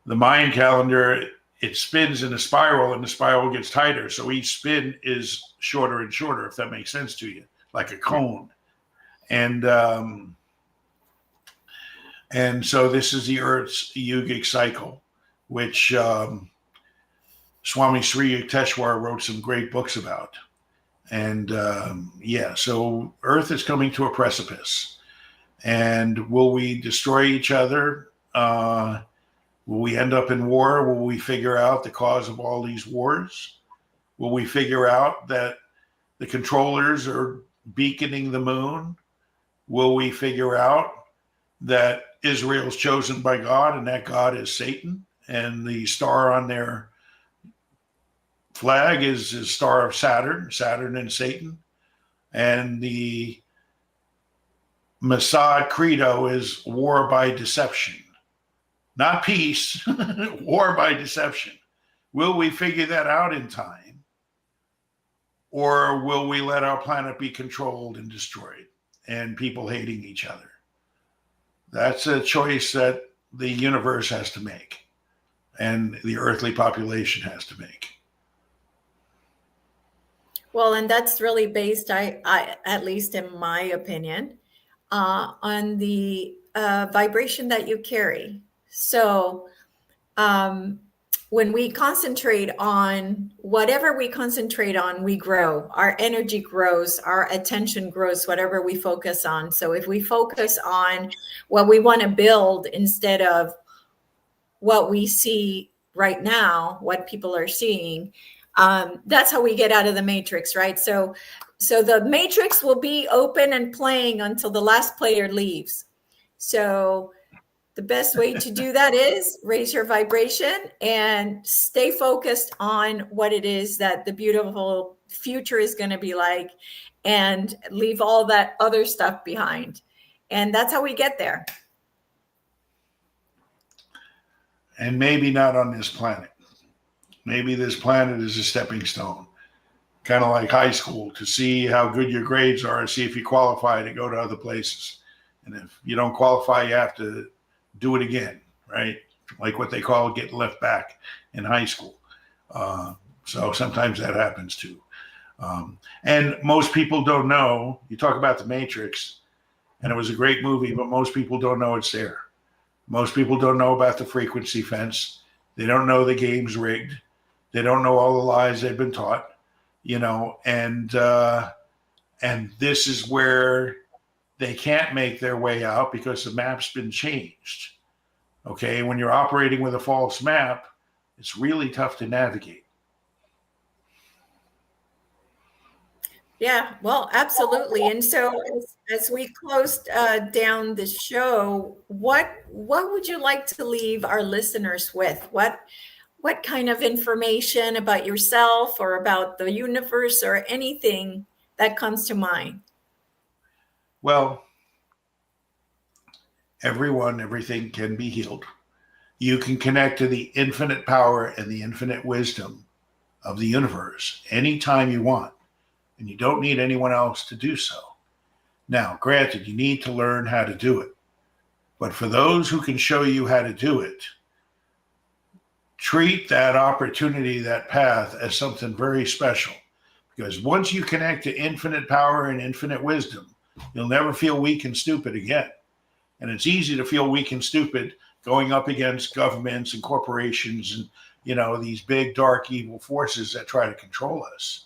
Mayan calendar, it spins in a spiral, and the spiral gets tighter. So each spin is shorter and shorter, if that makes sense to you, like a cone. And so this is the Earth's yogic cycle, which Swami Sri Yukteswar wrote some great books about. And so Earth is coming to a precipice. And will we destroy each other? Will we end up in war? Will we figure out the cause of all these wars? Will we figure out that the controllers are beaconing the moon? Will we figure out that Israel's chosen by God and that God is Satan, and the star on their flag is the star of Saturn and Satan, and the Mossad credo is war by deception? Not peace, war by deception. Will we figure that out in time? Or will we let our planet be controlled and destroyed and people hating each other? That's a choice that the universe has to make and the earthly population has to make. Well, and that's really based, I at least in my opinion, on the vibration that you carry. So when we concentrate on whatever we concentrate on, we grow. Our energy grows, our attention grows, whatever we focus on. So if we focus on what we want to build instead of what we see right now, what people are seeing. That's how we get out of the matrix, right? So the matrix will be open and playing until the last player leaves. So the best way to do that is raise your vibration and stay focused on what it is that the beautiful future is going to be like, and leave all that other stuff behind. And that's how we get there. And maybe not on this planet. Maybe this planet is a stepping stone, kind of like high school, to see how good your grades are and see if you qualify to go to other places. And if you don't qualify, you have to do it again, right? Like what they call getting left back in high school. So sometimes that happens too. And most people don't know, you talk about The Matrix, and it was a great movie, but most people don't know it's there. Most people don't know about the frequency fence. They don't know the game's rigged. They don't know all the lies they've been taught, and this is where they can't make their way out because the map's been changed. Okay, when you're operating with a false map, it's really tough to navigate. Yeah, well, absolutely. And so as we closed down the show, what would you like to leave our listeners with? What kind of information about yourself or about the universe or anything that comes to mind? Well, everything can be healed. You can connect to the infinite power and the infinite wisdom of the universe anytime you want. And you don't need anyone else to do so. Now, granted, you need to learn how to do it. But for those who can show you how to do it, treat that opportunity, that path, as something very special. Because once you connect to infinite power and infinite wisdom, you'll never feel weak and stupid again. And it's easy to feel weak and stupid going up against governments and corporations and, these big, dark, evil forces that try to control us.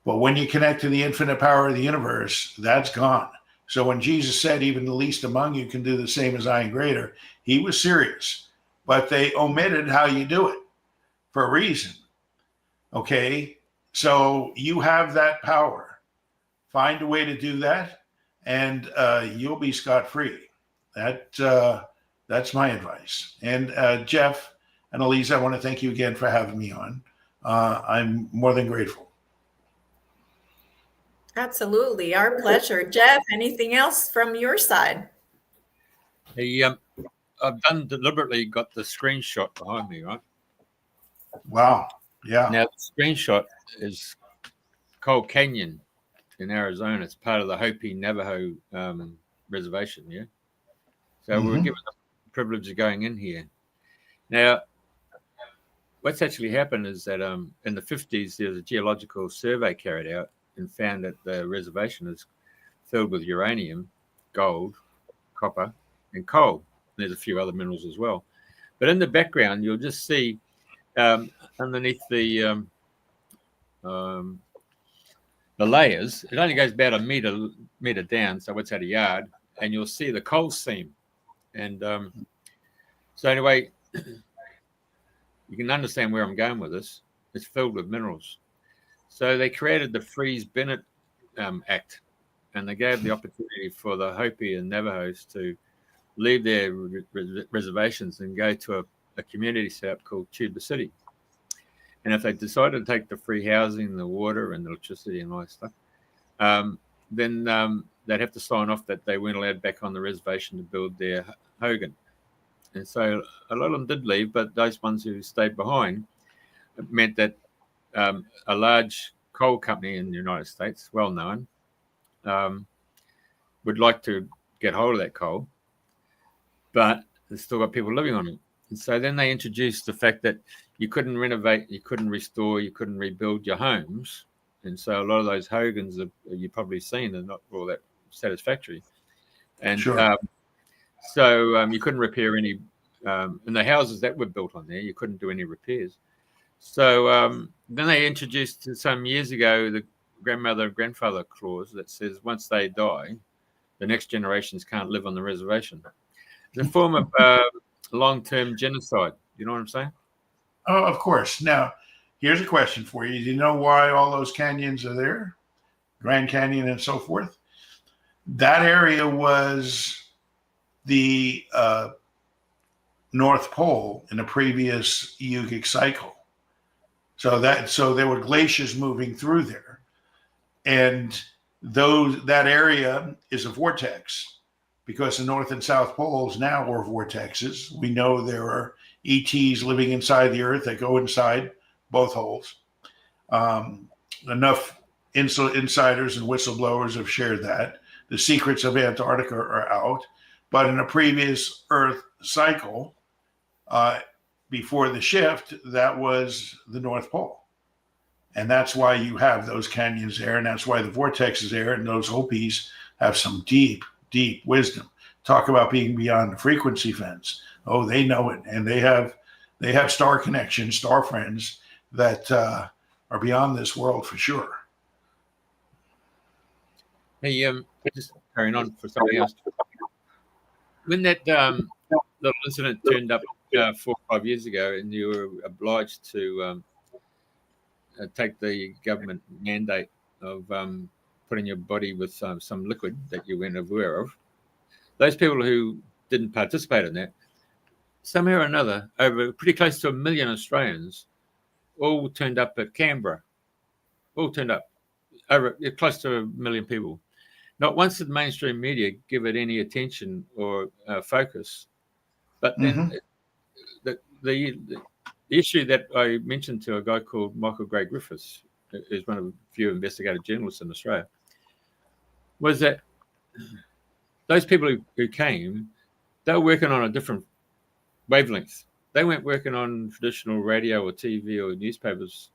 But when you connect to the infinite power of the universe, that's gone. So when Jesus said, even the least among you can do the same as I and greater, he was serious. But they omitted how you do it for a reason. Okay? So you have that power. Find a way to do that, and you'll be scot-free. That's my advice. And Jeff and Elisa, I want to thank you again for having me on. I'm more than grateful. Absolutely. Our pleasure. Jeff, anything else from your side? I've deliberately got the screenshot behind me, right? Wow. Yeah. Now, the screenshot is Coal Canyon in Arizona. It's part of the Hopi Navajo reservation, yeah? So we were given the privilege of going in here. Now, what's actually happened is that in the 50s, there was a geological survey carried out and found that the reservation is filled with uranium, gold, copper, and coal. There's a few other minerals as well. But in the background, you'll just see underneath the layers, it only goes about a meter down, so it's at a yard, and you'll see the coal seam. And so anyway, you can understand where I'm going with this. It's filled with minerals. So they created the Freeze-Bennett Act, and they gave the opportunity for the Hopi and Navajos to leave their reservations and go to a community setup called Tuba City. And if they decided to take the free housing, the water, and the electricity and all that stuff, then they'd have to sign off that they weren't allowed back on the reservation to build their hogan. And so a lot of them did leave, but those ones who stayed behind, it meant that a large coal company in the United States, well known, would like to get hold of that coal, but there's still got people living on it. And so then they introduced the fact that you couldn't renovate, you couldn't restore, you couldn't rebuild your homes. And so a lot of those hogans that you've probably seen are not all that satisfactory. And sure. So you couldn't repair any, in the houses that were built on there, you couldn't do any repairs. So then they introduced some years ago the grandfather clause that says once they die, the next generations can't live on the reservation. It's a form of long-term genocide. You know what I'm saying? Oh, of course. Now, here's a question for you. Do you know why all those canyons are there? Grand Canyon and so forth? That area was the North Pole in a previous Yugic cycle. So there were glaciers moving through there. And that area is a vortex because the North and South Poles now are vortexes. We know there are ETs living inside the Earth that go inside both holes. Enough insiders and whistleblowers have shared that. The secrets of Antarctica are out. But in a previous Earth cycle, before the shift, that was the North Pole. And that's why you have those canyons there, and that's why the vortex is there, and those Hopis have some deep, deep wisdom. Talk about being beyond the frequency fence. Oh, they know it, and they have star connections, star friends that are beyond this world for sure. Hey, just carrying on for something else. When that little incident turned up 4 or 5 years ago, and you were obliged to take the government mandate of putting your body with some liquid that you weren't aware of, those people who didn't participate in that, somehow or another, over pretty close to 1 million Australians, all turned up at Canberra. All turned up. Over close to 1 million people. Not once did mainstream media give it any attention or focus. But then the issue that I mentioned to a guy called Michael Gray Griffiths, who's one of the few investigative journalists in Australia, was that those people who came, they were working on a different wavelength. They weren't working on traditional radio or TV or newspapers.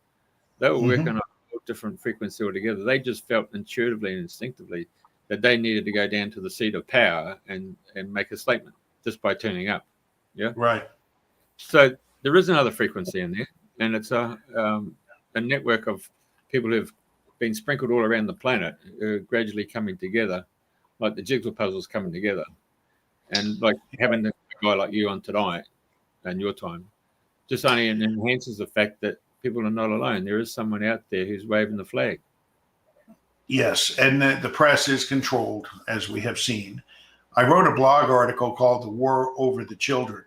They were working on a different frequency altogether. They just felt intuitively and instinctively that they needed to go down to the seat of power and make a statement just by turning up. Yeah. Right. So there is another frequency in there, and it's a network of people who've been sprinkled all around the planet, gradually coming together, like the jigsaw puzzles coming together. And like having a guy like you on tonight and your time just only enhances the fact that people are not alone. There is someone out there who's waving the flag. Yes, and the press is controlled, as we have seen. I wrote a blog article called The War Over the Children,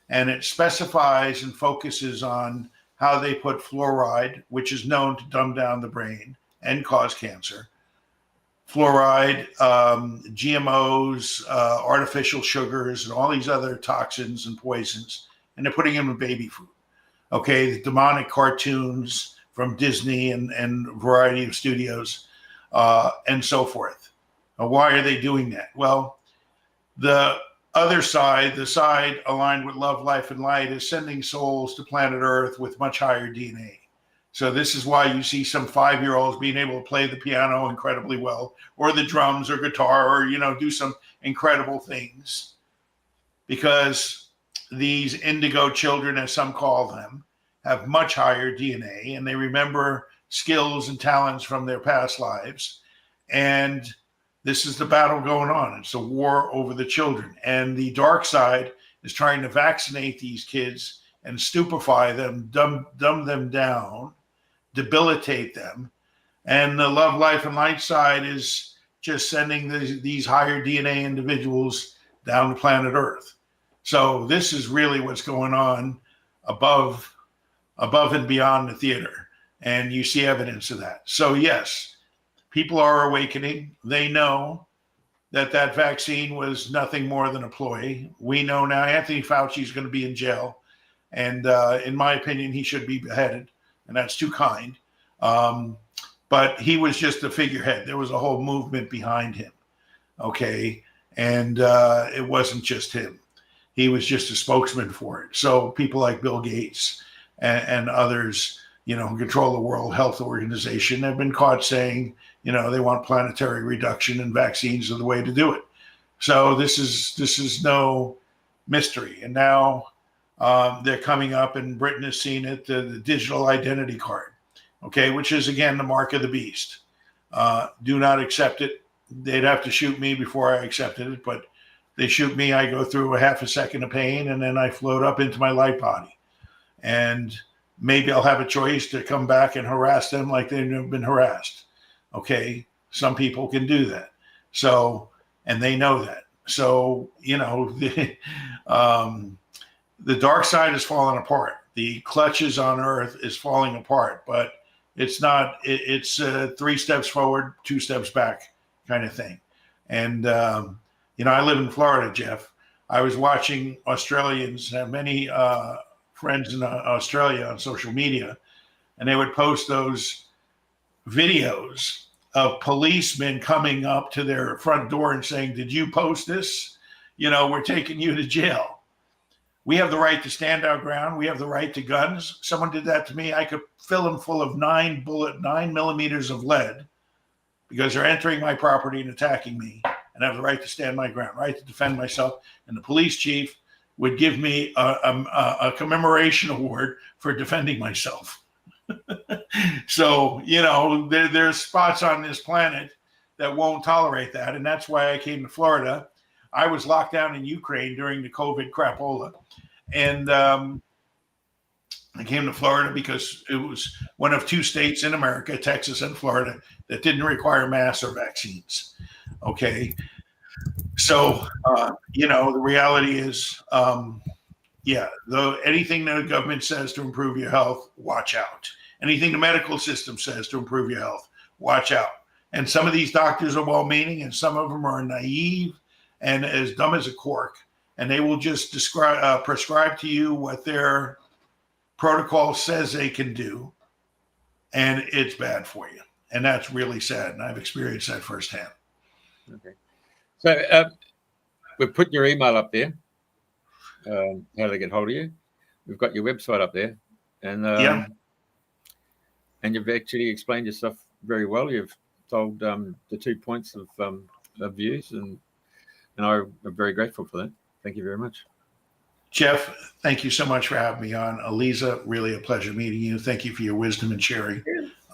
and it specifies and focuses on how they put fluoride, which is known to dumb down the brain and cause cancer, fluoride, GMOs, artificial sugars, and all these other toxins and poisons, and they're putting them in baby food. Okay, the demonic cartoons from Disney and a variety of studios and so forth. Why are they doing that? Well, the other side, the side aligned with love, life, and light, is sending souls to planet Earth with much higher DNA. So this is why you see some 5-year-olds being able to play the piano incredibly well, or the drums or guitar, or, do some incredible things. Because these indigo children, as some call them, have much higher DNA, and they remember skills and talents from their past lives. And this is the battle going on. It's a war over the children. And the dark side is trying to vaccinate these kids and stupefy them, dumb them down, debilitate them. And the love, life, and light side is just sending these higher DNA individuals down to planet Earth. So this is really what's going on above and beyond the theater. And you see evidence of that. So yes, people are awakening. They know that vaccine was nothing more than a ploy. We know now Anthony Fauci is going to be in jail. And in my opinion, he should be beheaded. And that's too kind. But he was just a figurehead. There was a whole movement behind him. Okay. And it wasn't just him. He was just a spokesman for it. So people like Bill Gates and others, who control the World Health Organization, have been caught saying, they want planetary reduction, and vaccines are the way to do it. So this is no mystery. And now they're coming up, and Britain has seen it, the digital identity card, okay, which is, again, the mark of the beast. Do not accept it. They'd have to shoot me before I accepted it, but They shoot me, I go through a half a second of pain, and then I float up into my light body. And maybe I'll have a choice to come back and harass them like they've never been harassed. Okay, some people can do that. So, and they know that. So, you know, the dark side is falling apart. The clutches on Earth is falling apart, but it's not, it's 3 steps forward, 2 steps back kind of thing. And, you know, I live in Florida, Jeff. I was watching Australians, have many friends in Australia on social media, and they would post those videos of policemen coming up to their front door and saying, "Did you post this? You know, we're taking you to jail." We have the right to stand our ground. We have the right to guns. Someone did that to me. I could fill them full of 9 millimeters of lead because they're entering my property and attacking me, and I have the right to stand my ground, right to defend myself. And the police chief would give me a commemoration award for defending myself. So, you know, there's spots on this planet that won't tolerate that. And that's why I came to Florida. I was locked down in Ukraine during the COVID crapola. And I came to Florida because it was one of 2 states in America, Texas and Florida, that didn't require masks or vaccines. Okay. So, you know, the reality is, anything that the government says to improve your health, watch out. Anything the medical system says to improve your health, watch out. And some of these doctors are well-meaning, and some of them are naive and as dumb as a cork. And they will just prescribe to you what their protocol says they can do, and it's bad for you. And that's really sad, and I've experienced that firsthand. Okay. So we're putting your email up there. How do they get hold of you? We've got your website up there. And and you've actually explained yourself very well. You've told the 2 points of views, and I'm very grateful for that. Thank you very much. Jeff, thank you so much for having me on. Elisa, really a pleasure meeting you. Thank you for your wisdom and sharing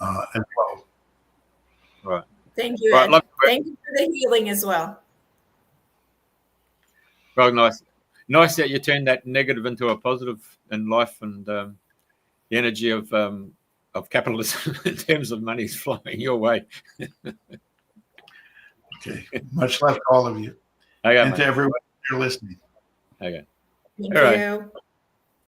as well. All right. Thank you, Ed. Thank you for the healing as well. Well, nice that you turned that negative into a positive in life, and the energy of capitalism in terms of money is flowing your way. Okay. Much love to all of you. Okay, and to everyone who's listening. Okay. Thank you.